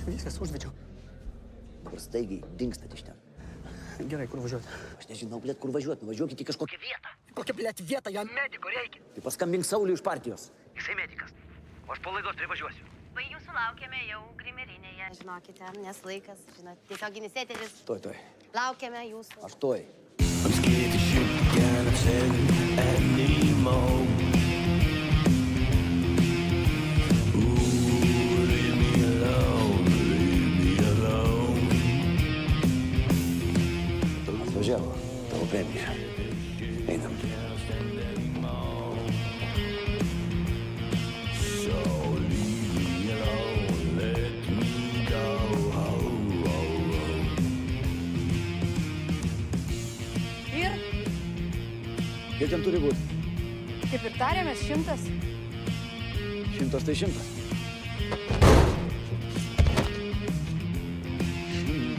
Viskas, užvedžiau. Dabar staigiai dingstat iš ten. Gerai, kur važiuoti? Aš nežinau, blėt, kur važiuoti. Nuvažiuokit į kažkokią vietą. Kokia, blėt, vieta? Jam mediko reikia. Tai paskambink Sauliui iš partijos. Jisai medikas. O aš po laidos privažiuosiu. Va, jūsų laukiame jau grimerinėje. Žinokite, nes laikas, žinot, tiesioginis eteris. Tuoj. Laukiame jūsų. Aš tuoj. I'm scared to shoot, can't attend anymore. Ooh, leave me alone. Atvažiavo tavo premija. Einam. So leave me alone. Kiek ten turi būti? Kaip ir tarėmės, 100. 100 tai 100.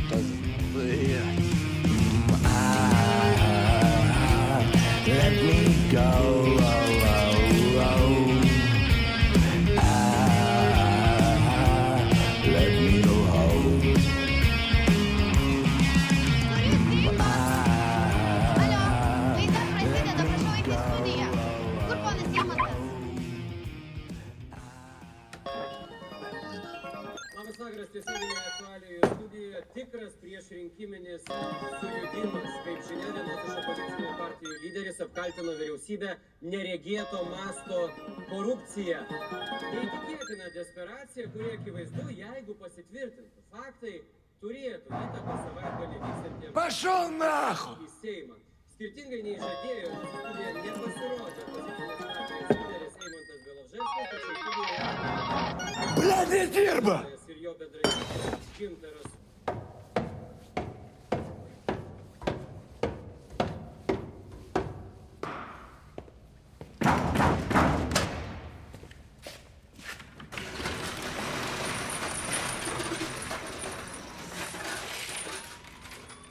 100. Let me go. Let me go home. Laida prasideda, prašau eiti į studiją. Kur ponas Jamantas? Labas vakaras, tiesioginėje aktualijų studijoje tikras priešrinkiminis sujudimas. Kaip žinia, vienos iš opozicinių partijų lyderis apkaltino vyriausybę neregėto masto korupciją. Neįtikėtina desperacija, kurie akivaizdu, jeigu pasitvirtintų. Faktai turėtų įtakos savaitgalį vyksiantiems Пошел нахуй! į Seimą. Skirtingai nei žadėjo, mūsų studijoje nepasirodė opozicinės partijos lyderis Eimantas Beloževskis, tačiau studijoje Блядь, не dirba! ir jo bendražygis Gintaras.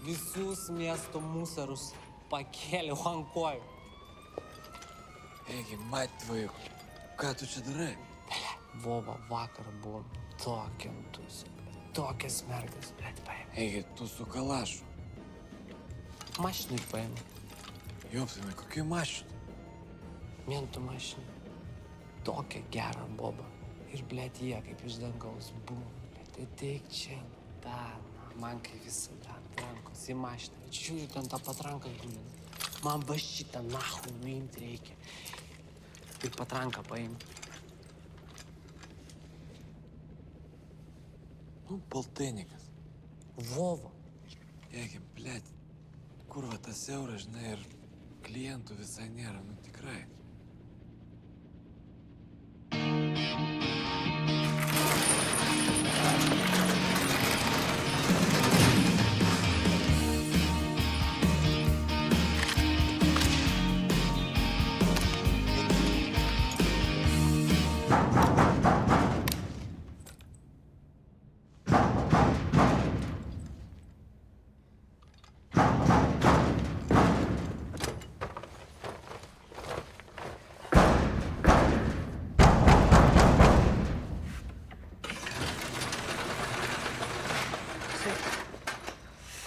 Visus miesto musarus pakėliau ant kojų. Egi, mать твою, ką tu čia darai? Vova, vakar buvom tokia antusi, tokias mergas, blėt, paėmė. Egi, tu su kalašu. Mašinai paėmė. Jopsime, kokiai mašinai? Mentų mašinai. Tokia gera boba. Ir, blėt, jie kaip iš dangaus bum, blėt, ateik čia. Da, man kaip visada ant rankos į mašiną. Žiūriu, ten tą patranką gulina. Man va šitą nahu nuimti reikia. Ir patranką paimti. Nu, poltenikas. Vova. Egi, blėt, kur va tas euras, žinai, ir klientų visai nėra, nu tikrai.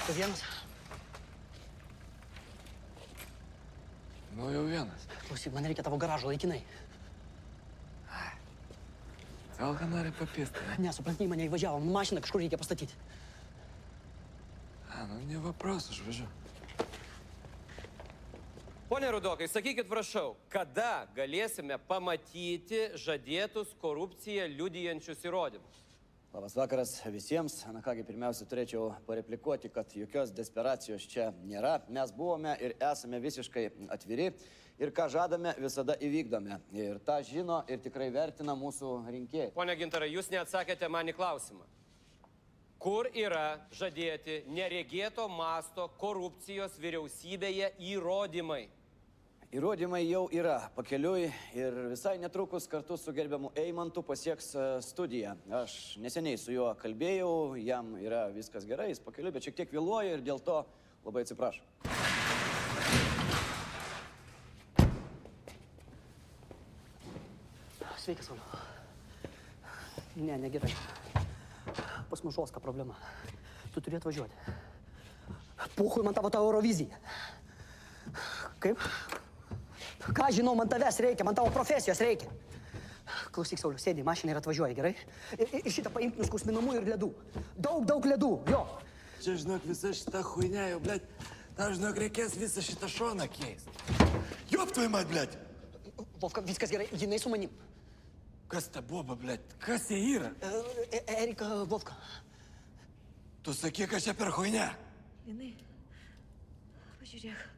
Tu vienas? Nu, jau vienas. Klausyk, man reikia tavo garažo laikinai. Gal ką nori papirti? Ne, supranti, mane įvažiavom. Mašiną kažkur reikia pastatyti. A, nu, ne vapros, aš važiuoju. Pone Rudokai, sakykit prašau, kada galėsime pamatyti žadėtus korupciją liudijančius įrodymus? Labas vakaras visiems. Na kągi, pirmiausia, turėčiau pareplikuoti, kad jokios desperacijos čia nėra. Mes buvome ir esame visiškai atviri. Ir ką žadame, visada įvykdome. Ir tą žino ir tikrai vertina mūsų rinkėjai. Pone Gintarai, jūs neatsakėte man į klausimą. Kur yra žadėti neregėto masto korupcijos vyriausybėje įrodymai? Įrodymai jau yra pakeliui ir visai netrukus kartu su gerbiamu Eimantu pasieks studiją. Aš neseniai su juo kalbėjau, jam yra viskas gerai, jis pakeliui, bet šiek tiek vėluoja ir dėl to labai atsiprašau. Sveikas, Valiu. Ne, negerai. Pas mus žoska problema. Tu turi atvažiuoti. Puhui man tavo Eurovizija. Kaip? Ką žinau, man tavęs reikia, man tavo profesijos reikia. Klausyk, Sauliu, sėdi į mašiną ir atvažiuoji, gerai? Ir šitą paimti nuskausminamų ir ledų. Daug ledų, jo. Čia, žinok, visa šita huinė jau, blėt, tau, žinok, reikės visą šitą šoną keist. Jop tu įmat, blėt! Vovka, viskas gerai, jinai su manim. Kas ta boba, blėt? Kas jie yra? Erika Vovka. Tu sakyk, kas čia per huinė? Jinai, pažiūrėk,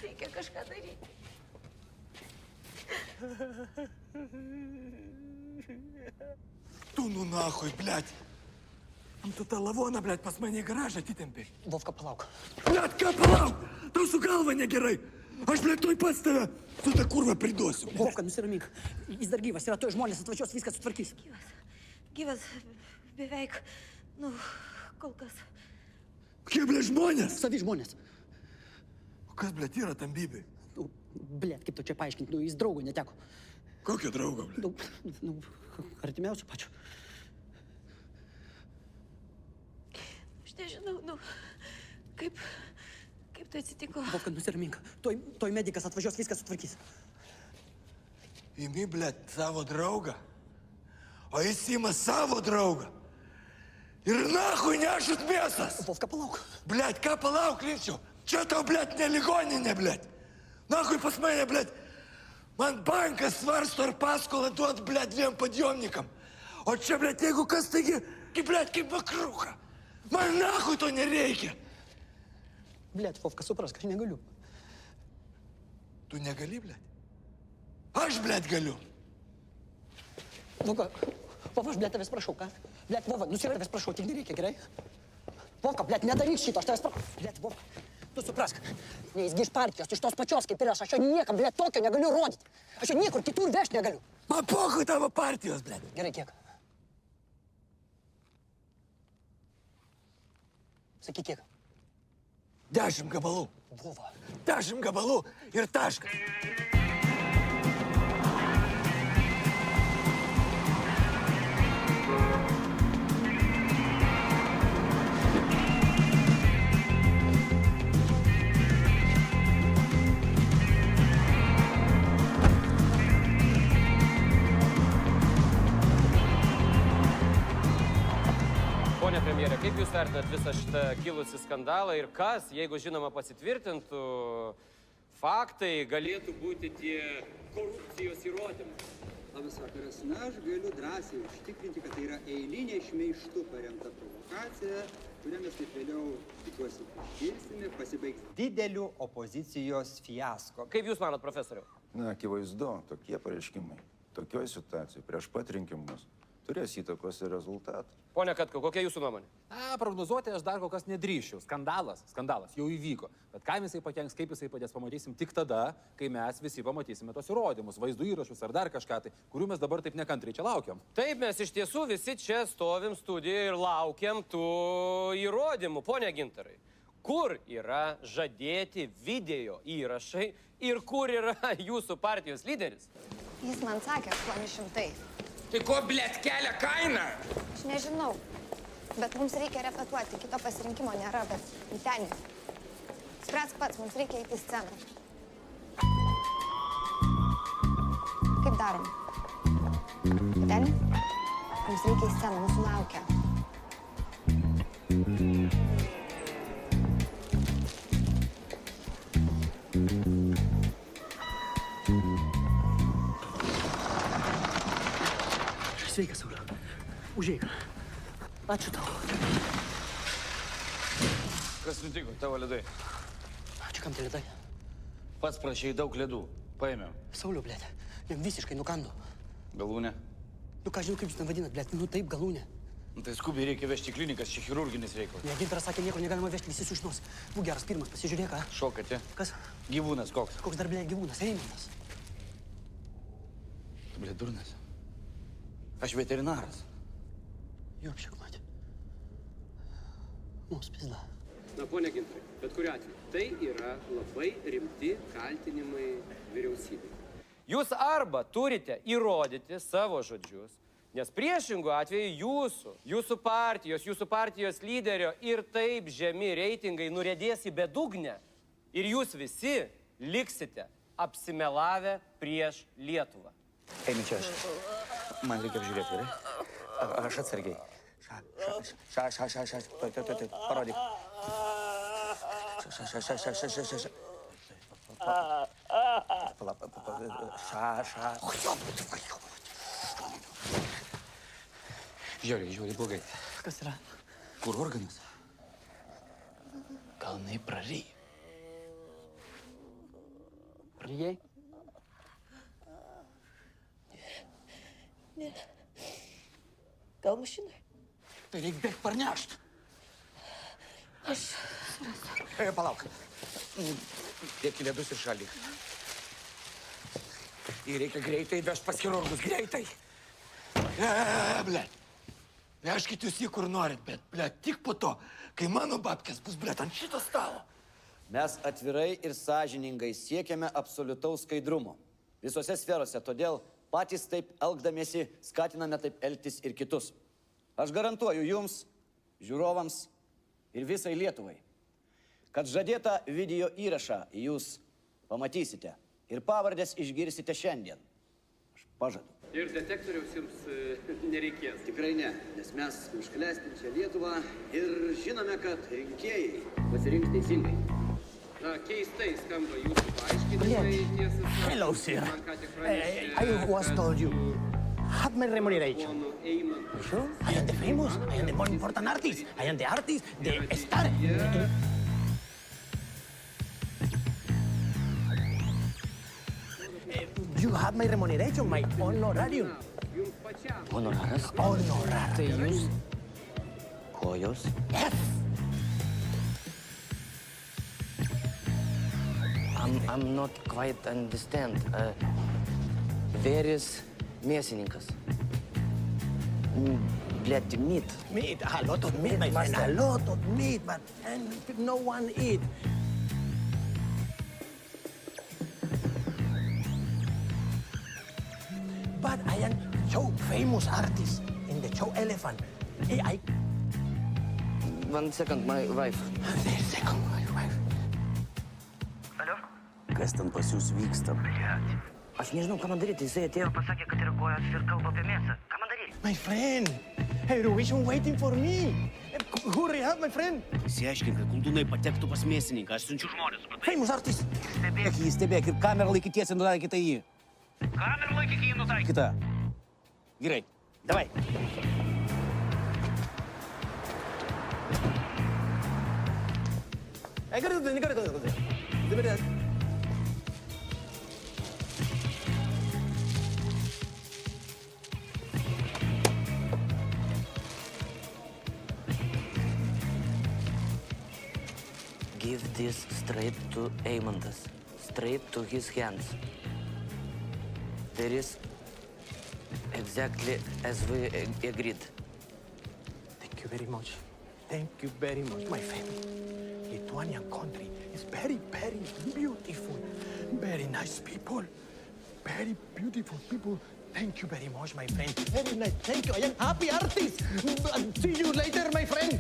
reikia kažką daryti. Tu nu nahui, blėt! Tu tą lavoną, blėt, pas mane į garažą atitempi. Vovka, palauk. Blėt, ką palauk? Tau su galva negerai. Aš, blėt, tuoj pats tave su ta kurva priduosiu. Vovka, nusiramink. Jis dar gyvas, yra tuoj žmonės atvažiuos, viską sutvarkys. Gyvas beveik, nu, kol kas. Kokie, blėt, žmonės? Savi žmonės. O kas, blėt, yra tam Bibiui? Nu, blėt, kaip tu čia paaiškinti, nu, jis draugui neteko. Kokio draugo, blėt? Nu, artimiausio pačio. Aš nežinau, nu, kaip tai atsitiko. Vovka, nusiramink. Tuoj medikas atvažiuos, viską sutvarkys. Imi, blėt, savo draugą, o jis ima savo draugą. Ir nahui nešut mėsas. Vovka, palauk. Blėt, ką palauk, Linčiau? Čia tau, blėt, ne ligoninė, blėt. Nahui pas mane, blėt. Man bankas svarsto ar paskolą duot, blėt, 2 padjomnikam. O čia, blėt, jeigu kas, taigi, blėt, kaip vakruka. Man nahui to nereikia. Blėt, Vovka, suprask, aš negaliu. Tu negali, blėt? Aš, blėt, galiu. Nu ką, Vova, aš, blėt, tavęs prašau, ką? Blėt, Vova, nusiverk, tavęs prašau, tik nereikia, gerai? Vovka, blėt, nedaryk šito, aš tavęs prašau. Blėt, Vovka, tu suprask, jis gi iš partijos, iš tos pačios kaip ir aš jo niekam, blėt, tokio negaliu rodyti. Aš jo niekur kitur vežti negaliu. Man pohui tavo partijos, blėt. Gerai, kiek? Sakyk, kiek? 10 gabalų. Vova. 10 gabalų ir taškas. Pone premjere, kaip jūs vertinat visą šitą kilusį skandalą ir kas, jeigu žinoma pasitvirtintų, faktai galėtų būti tie korupcijos įrodymai? Labas vakaras. Na, aš galiu drąsiai užtikrinti, kad tai yra eilinė šmeižtu paremta provokacija, kurią mes kaip vėliau, tikiuosi, išgirsime, pasibaigs dideliu opozicijos fiasko. Kaip jūs manot, profesoriau? Na, akivaizdu, tokie pareiškimai, tokioj situacijai prieš pat rinkimus turės įtakos ir rezultatų. Pone Katkau, kokia jūsų nuomonė? Prognozuoti aš dar kol kas nedrįščiau. Skandalas jau įvyko. Bet kam jisai pakenks, kaip jisai padės, pamatysim tik tada, kai mes visi pamatysime tos įrodymus, vaizdų įrašus ar dar kažką tai, kurių mes dabar taip nekantriai čia laukiam. Taip, mes iš tiesų visi čia stovim studijoje ir laukiam tų įrodymų. Pone Gintarai, kur yra žadėti video įrašai ir kur yra jūsų partijos lyderis? Jis man sakė 800. Tai ko, blėt, kelia kainą? Aš nežinau, bet mums reikia repetuoti, kito pasirinkimo nėra, bet Vyteni, spręsk pats, mums reikia eiti į sceną. Kaip darom? Vyteni, mums reikia į sceną, mūsų laukia. Sveikas, Sauliau. Užeik. Ačiū tau. Kas nutiko, tavo ledai? Ačiū, kam tie ledai? Pats prašėjai daug ledų. Paėmiau. Sauliau, blėt, jam visiškai nukando. Galūnė? Nu ką žinau, kaip jūs ten vadinat, blėt, nu taip, galūnė. Nu, tai skubiai reikia vežti į klinikas, čia chirurginis reikalas. Ne, Gintaras sakė, nieko negalima vežti, visi sužinos. Būk geras, pirmas, pasižiūrėk, ką? Šokate? Kas? Gyvūnas koks? Koks dar, blėt, gyvūnas? Eimantas. Tu, blėt, durnas. Aš veterinaras. Jopšek, matė. Mums pizda. Na, pone Gintarai, bet kuriuo atveju, tai yra labai rimti kaltinimai vyriausybei. Jūs arba turite įrodyti savo žodžius, nes priešingų atveju jūsų partijos lyderio ir taip žemi reitingai nuriedės į bedugnę ir jūs visi liksite apsimelavę prieš Lietuvą. Einu čia aš. Man reikia apžiūrėti, gerai? Aš atsargiai. Parodyk. Žiauriai blogai. Kas yra? Kur organas? Gal jinai praryja? Praryjai? Ne. Gal mašinai? Tai reik bėgt parnešt. Aš surasiu. Palauk. Dėk į ledus ir šaldyk. Ir reikia greitai vežt pas chirurgus, greitai. Blet. Vežkit jūs jį kur norit, bet, blet, tik po to, kai mano babkės bus, blet, ant šito stalo. Mes atvirai ir sąžiningai siekiame absoliutaus skaidrumo visose sferose, todėl patys taip elgdamiesi skatiname taip elgtis ir kitus. Aš garantuoju jums, žiūrovams ir visai Lietuvai, kad žadėtą video įrašą jūs pamatysite ir pavardės išgirsite šiandien. Aš pažadu. Ir detektoriaus jums nereikės. Tikrai ne, nes mes už klestinčią Lietuvą ir žinome, kad rinkėjai pasirinks teisingai. Na, keistai skamba jūsų paaiškinimai, tiesą sakant. Hello, sir. Man ką tik pranešė, I was told you. Have my remuneration. Sure? I am the famous. I am the more important artist. I am the artist, the star. You have my remuneration, my honorarium. Honoraras? Honorar. Tai jūs? Kojos? Yes. I'm not quite understand. Where is mėsininkas? Blet, meat. Meat, a lot of meat, my friend. A lot of meat, but no one eat. But I am so famous artist in the show Elephant. I... 1 second, my wife. The second, my wife. Kas ten pas jūs vyksta? Aš nežinau, ką man daryti. Jisai atėjo, pasakė, kad yra kojos ir kalba apie mėsą. Ką man daryti? My friend, Eurovision waiting for me. Hurry up, my friend. Išsiaiškink, kad koldūnai patektų pas mėsininką. Aš siunčiu žmonės, supratai? Famous artist. Stebėk jį, stebėk. Ir kamerą laikytiesi nutaikytą jį. Kamerą laikyk jį nutaikytą. Gerai, davai. Give this straight to Eimantas. Straight to his hands. There is exactly as we agreed. Thank you very much. Thank you very much, my friend. Lithuanian country is very, very beautiful. Very nice people. Very beautiful people. Thank you very much, my friend. Very nice. Thank you. I am happy artist. See you later, my friend.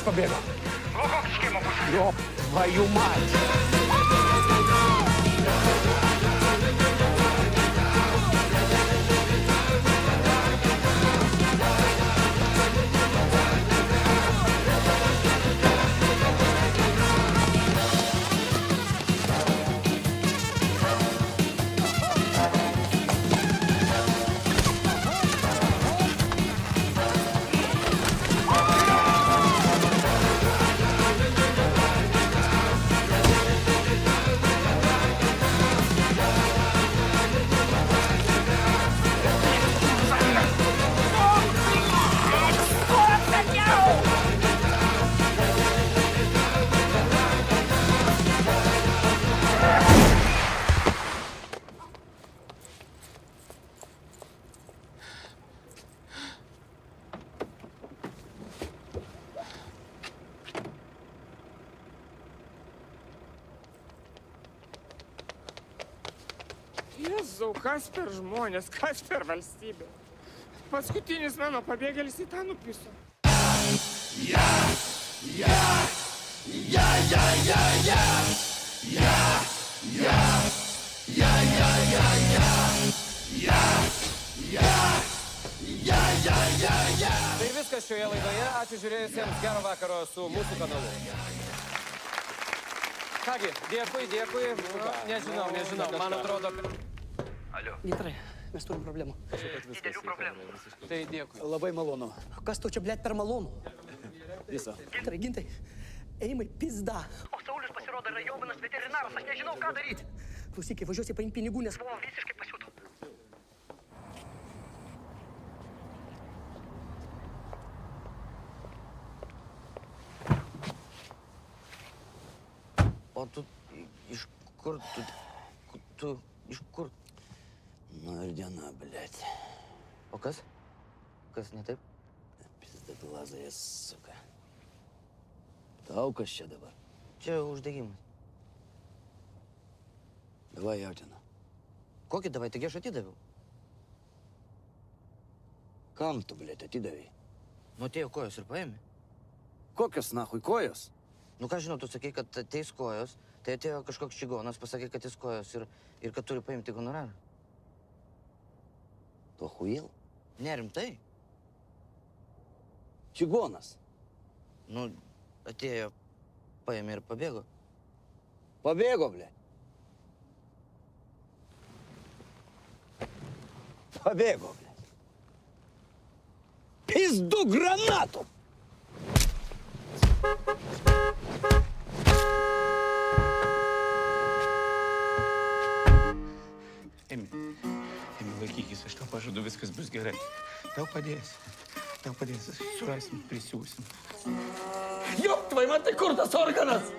Побега. Ёб твою мать! Jėzau, kas per žmonės, kas per valstybė. Paskutinis mano pabėgėlis į tą nupiso. Tai viskas šioje laidoje. Ačiū žiūrėjusiems. Gero vakaro su mūsų kanalu. Kągi, dėkui. Nežinau. Man atrodo, kad... Alio. Gintarai, mes turim problemų. Didelių problemų. Tai dėkui. Labai malonu. Kas tau čia, blėt, per malonu? Visa. Gintai, eimai, pizda. O Saulius pasirodo yra jaunas veterinaras, aš nežinau, ką daryti. Klausyk, važiuosi paimti pinigų, nes... Buvau visiškai pasiūtų. O tu iš kur tu iš kur? Nu ir diena, blėt. O kas? Kas ne taip? Pizda glazai, suka. Tau kas čia dabar? Čia uždegimas. Davai jautiena. Kokį davai? Taigi aš atidaviau. Kam tu, blėt, atidavai? Nu atėjo kojos ir paėmė. Kokios nahui kojos? Nu ką žinau, tu sakei, kad ateis kojos, tai atėjo kažkoks čigonas, pasakė, kad jis kojos ir kad turi paimti honorarą. Tu охуел? Ne, rimtai. Čigonas? Nu, atėjo, paėmė ir pabėgo. Pabėgo, blėt. Pabėgo, blėt. Pizdu granatų! Emi, laikykis, aš tau pažadu, viskas bus gerai. Tau padės, surasim, prisiūsim. Jop, tvai, man tai kur tas organas?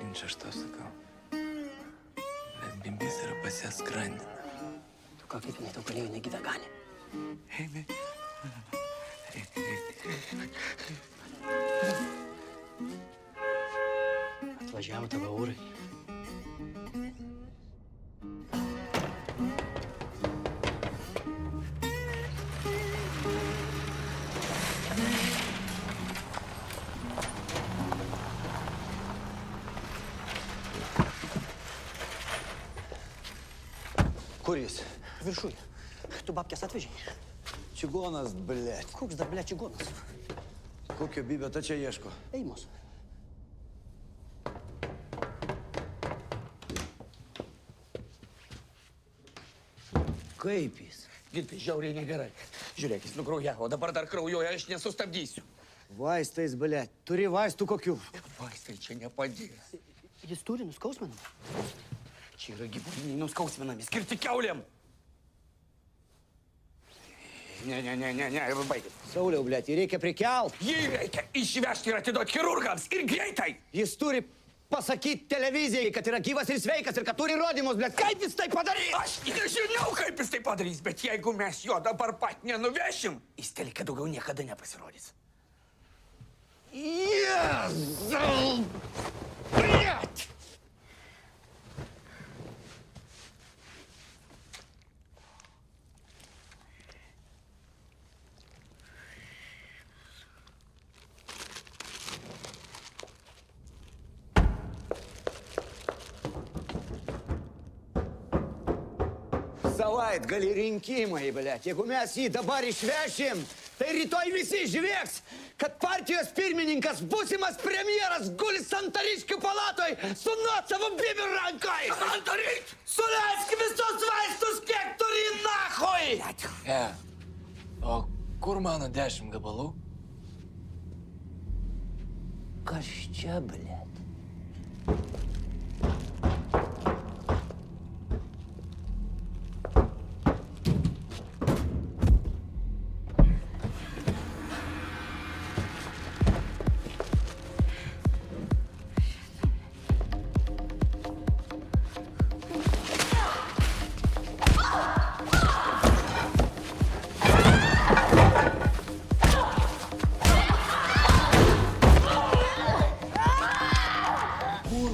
Inč, aš tau sakau. Bet bimbis yra pasies skrandina. Tu ką, kaip jinai tau galėjo negyvę ganį? Emi. Atvažiavo tavo ūrai. Kur jis? Viršuj. Tu babkės atvežiai? Čigonas, blėt. Koks dar, blėt, čigonas? Kokio bibio ta čia ieško? Eimos. Kaip jis? Gintai, žiauriai negerai. Žiūrėk, jis nukraujavo, dabar dar kraujuoja, aš nesustabdysiu. Vaistais, blėt. Turi vaistų kokių? Vaistai čia nepadės. Jis turi nuskausminamą? Čia yra gyvūliniai nuskausminami, skirti kiaulėm. Ne, baigit. Sauliau, blėt, jį reikia prikelt. Jį reikia išvežti ir atiduoti chirurgams ir greitai. Jis turi pasakyti televizijai, kad yra gyvas ir sveikas ir kad turi įrodymus, blėt. Kaip jis tai padarys? Aš nežinau, kaip jis tai padarys, bet jeigu mes jo dabar pat nenuvešim, jis telkia daugiau niekada nepasirodys. Jėzau! Blėt! Savaitgalį rinkimai, blėt. Jeigu mes jį dabar išvešim, tai rytoj visi žvėgs, kad partijos pirmininkas, būsimas premjeras, guli Santariškių palatoj su nuosavu bibiu rankoj. Santaryt! Suleisk visus vaistus, kiek turi nachoj! O kur mano 10 gabalų? Kas čia, blėt?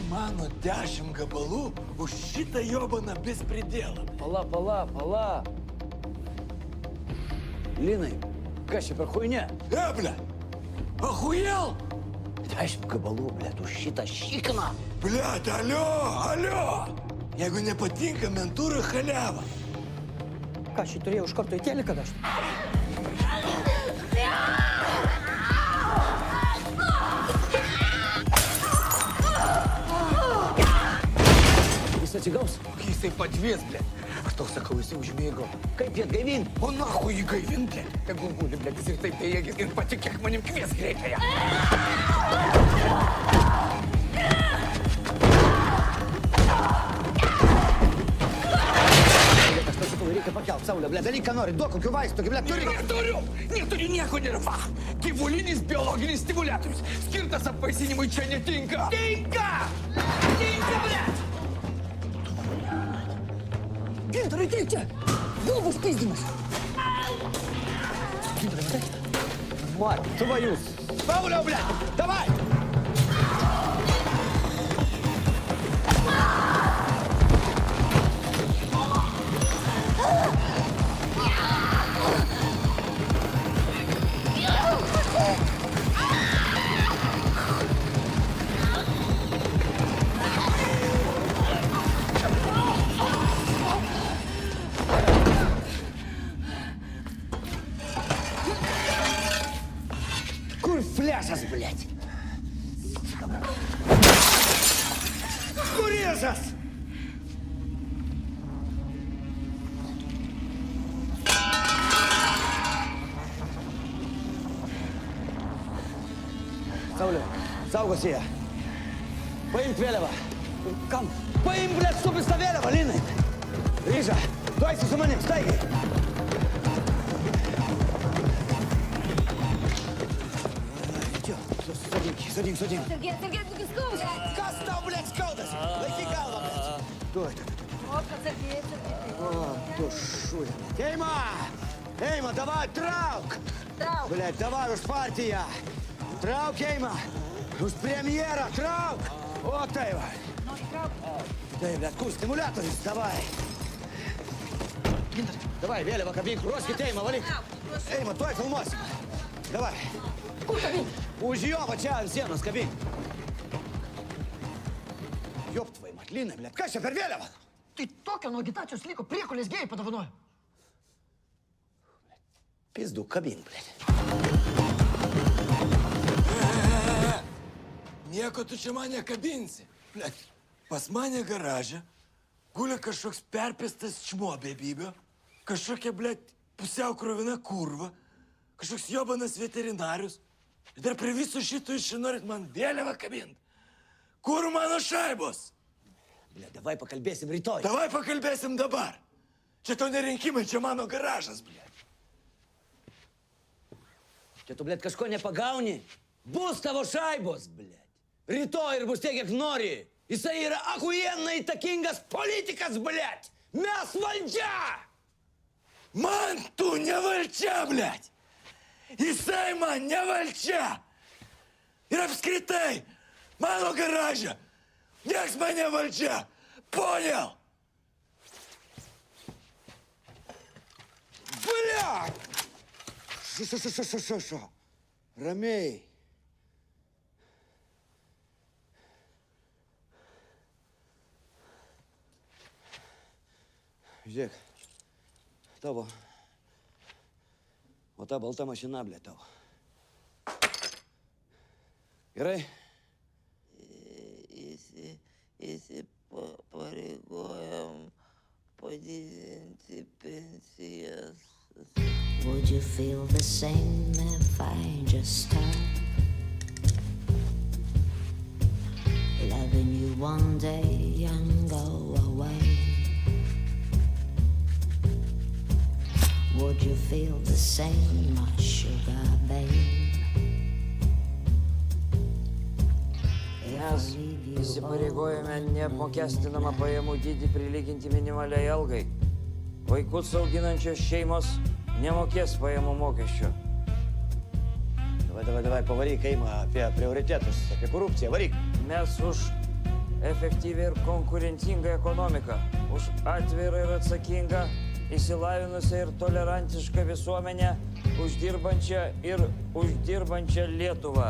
Mano 10 gabalų už šitą jobaną bespridėlą. Pala. Linai, kas čia per хуйня? Бля! Охуел? 10 gabalų, blėt, už šitą šikną. Blėt, alio! Jeigu nepatinka, mentūra chaliava. Ką, šį turėjau iš karto į teliką vežti? Jis atsigaus? Jisai padvies, blėt. Aš tau sakau, jisai užmėgo. Kaip jį atgaivint? O nahu jį gaivint, blėt. Tegul guli, blėt, jis ir taip bejėgis. Ir patikėk manim kvies greitąją. Reikia pakelt, Saulė, blėt, dalyk, ką nori, duok kokių vaistų, blėt, turi. Neturiu, nieko nėra, va. Gyvulinis biologinis stimuliatorius, skirtas apvaisinimui čia netinka. Tinka, blėt. Gintarai, tai čia! Gulbus pizdimas! Gintarai, matai? Mать, твою! Sauliau, blėt, davai! Фляжас, блядь! Курезас! Saulė, saugosi ją. Paimk vėliavą. Kam? Paimk, blėt, supistą vėliavą, Linai. Ryža, tu eisi su manim, staigiai. Sodink. Sergej, nugi skauda. Kas tau, blėt, skaudas? Laikyk galvą, blėt. Duok. O, Sergej. O, tu šūlė. Eima, davai, trauk. Blėt, davai už partiją. Trauk, Eima. Už premjerą, trauk. O, tai va. Tai, blėt, kur stimuliatorius, davai. Davai, vėliavą kabink, ruoskit Eimą, valyk. Eima, tuoj filmuosim. Davai. Kur kabink? Už jo, va čia ant sienos kabink. Jop tvai, Matlina, blėt, kas čia per vėliavą? Tai tokio nuo agitacijos liko priekulės gėjai padovanojo. Pizdu, kabink, blėt. Nieko tu čia mane kabinsi. Blėt, pas mane garaže guli kažkoks perpėstas čmo bebybio, kažkokia, blėt, pusiau krovina kurva, kažkoks jobanas veterinarius. Ir dar prie viso šito iš norit man vėliavą kabint. Kur mano šaibos? Blėt, davai pakalbėsim rytoj. Davai pakalbėsim dabar. Čia tau ne rinkimai, čia mano garažas, blėt. Čia tu, blėt, kažko nepagauni? Bus tavo šaibos, blėt. Rytoj ir bus tiek, kiek nori. Jisai yra achujienai įtakingas politikas, blėt. Mes valdžia! Man tu ne valdžia, blėt. Jisai man ne valdžia. Ir apskritai, mano garaže. Nieks man ne valdžia. Poнял? Блядь! Шо? Ramiai. Žiūrėk, tavo. O ta balta mašina, blė, tavo. Gerai? Įsipareigojam padidinti pensijas. Would you feel the same if I just stopped loving you one day and go away? Would you feel the same, my sugar babe? Mes įsipareigojame neapmokestinamą pajamų dydį prilyginti minimaliai algai. Vaikus auginančios šeimos nemokės pajamų mokesčio. Davai, pavaryk, Eima, apie prioritetus, apie korupciją, varyk. Mes už efektyvią ir konkurencingą ekonomiką, už atvirą ir atsakingą, išsilavinusią ir tolerantišką visuomenę, uždirbančią ir uždirbančią Lietuvą.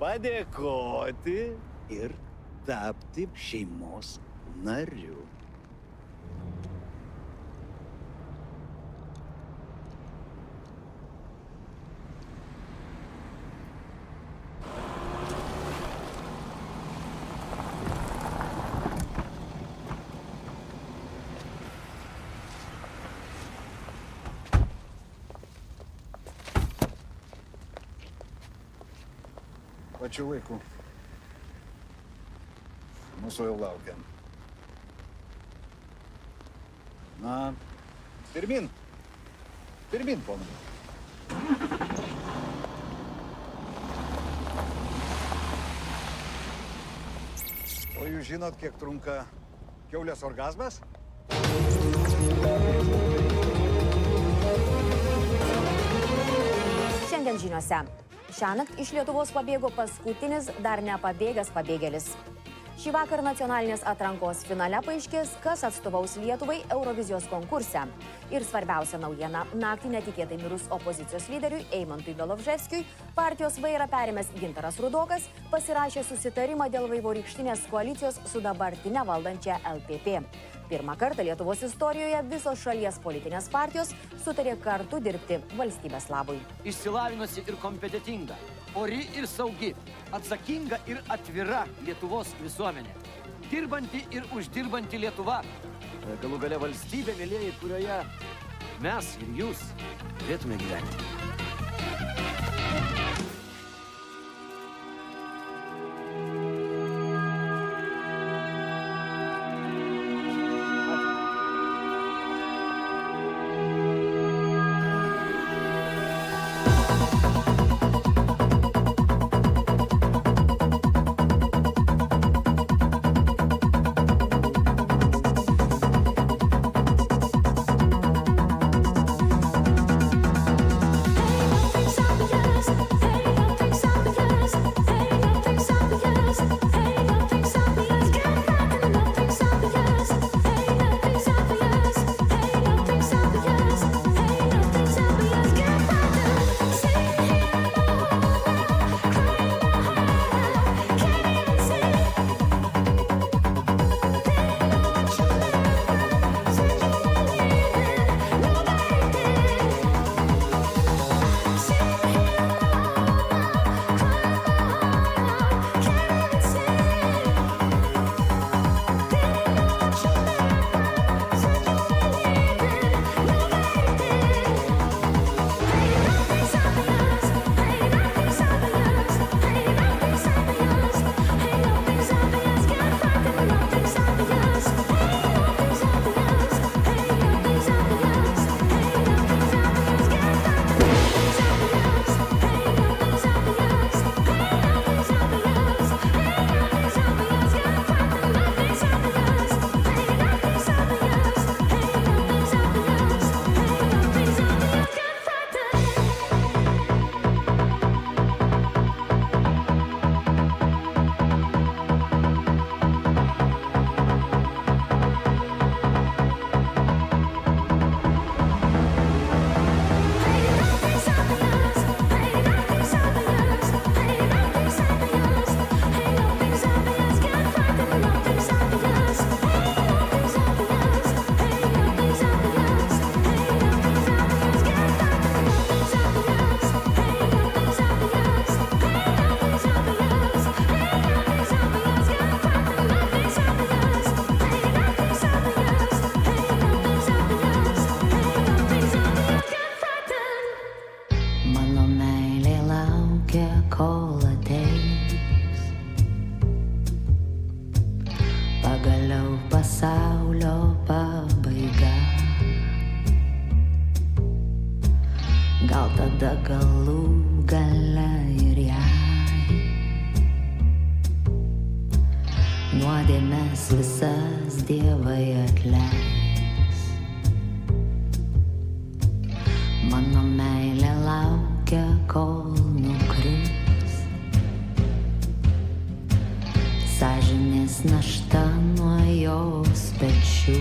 padėkoti ir tapti šeimos nariu. Pačiu laiku. Mūsų jau laukia. Na, pirmin. Pirmin, ponai. O jūs žinot, kiek trunka kiaulės orgazmas? Šiandien žiniuose. Šiąnakt iš Lietuvos pabėgo paskutinis dar nepabėgęs pabėgėlis. Šį vakar nacionalinės atrankos finale paaiškės, kas atstovaus Lietuvai Eurovizijos konkurse. Ir svarbiausia naujiena – naktį netikėtai mirus opozicijos lyderiui Eimantui Belovževskiui, partijos vairą perėmęs Gintaras Rudokas pasirašė susitarimą dėl vaivorykštinės koalicijos su dabartinė valdančia LPP. Pirmą kartą Lietuvos istorijoje visos šalies politinės partijos sutarė kartu dirbti valstybės labui. Išsilavinusi ir kompetitinga, ori ir saugi, atsakinga ir atvira Lietuvos visuomenė. Dirbanti ir uždirbanti Lietuva. Galų gale valstybė, mėlėjai, kurioje mes ir jūs turėtume gyventi. Nuodėmes visas Dievai atleis. Mano meilė laukia, kol nukris. Sąžinės našta nuo jos pečių.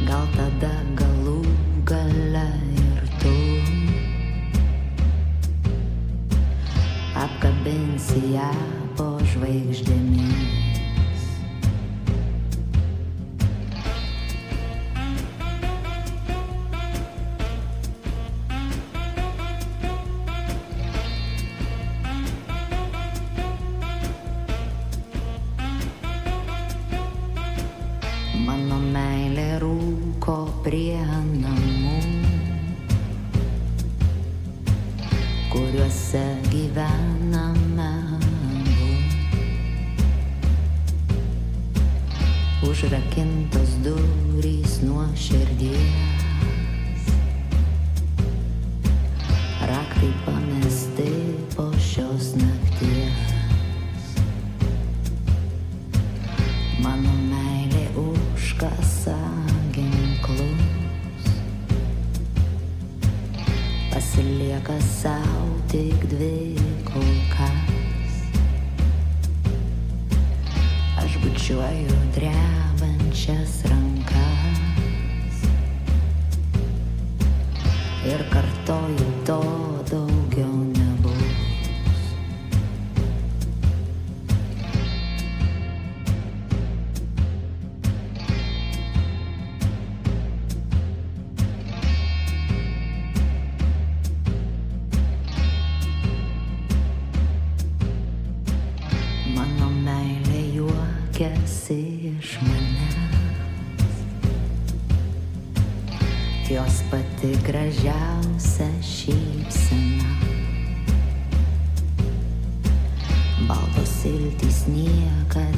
Gal tada galų gale ir tu Mano meilė rūko prie namų, kuriuose gyvename abu. Užrakintos durys nuo širdies, raktai pamesti po šios nakties. Mano meilė užkasa ginklus, pasilieka sau tik dvi kulkas. Aš bučiuoju drebančias rankas ir kartoju, to daugiau nebus. Mano meilė juokiasi iš manęs, jos pati gražiausia šypsena. Baltos iltys niekad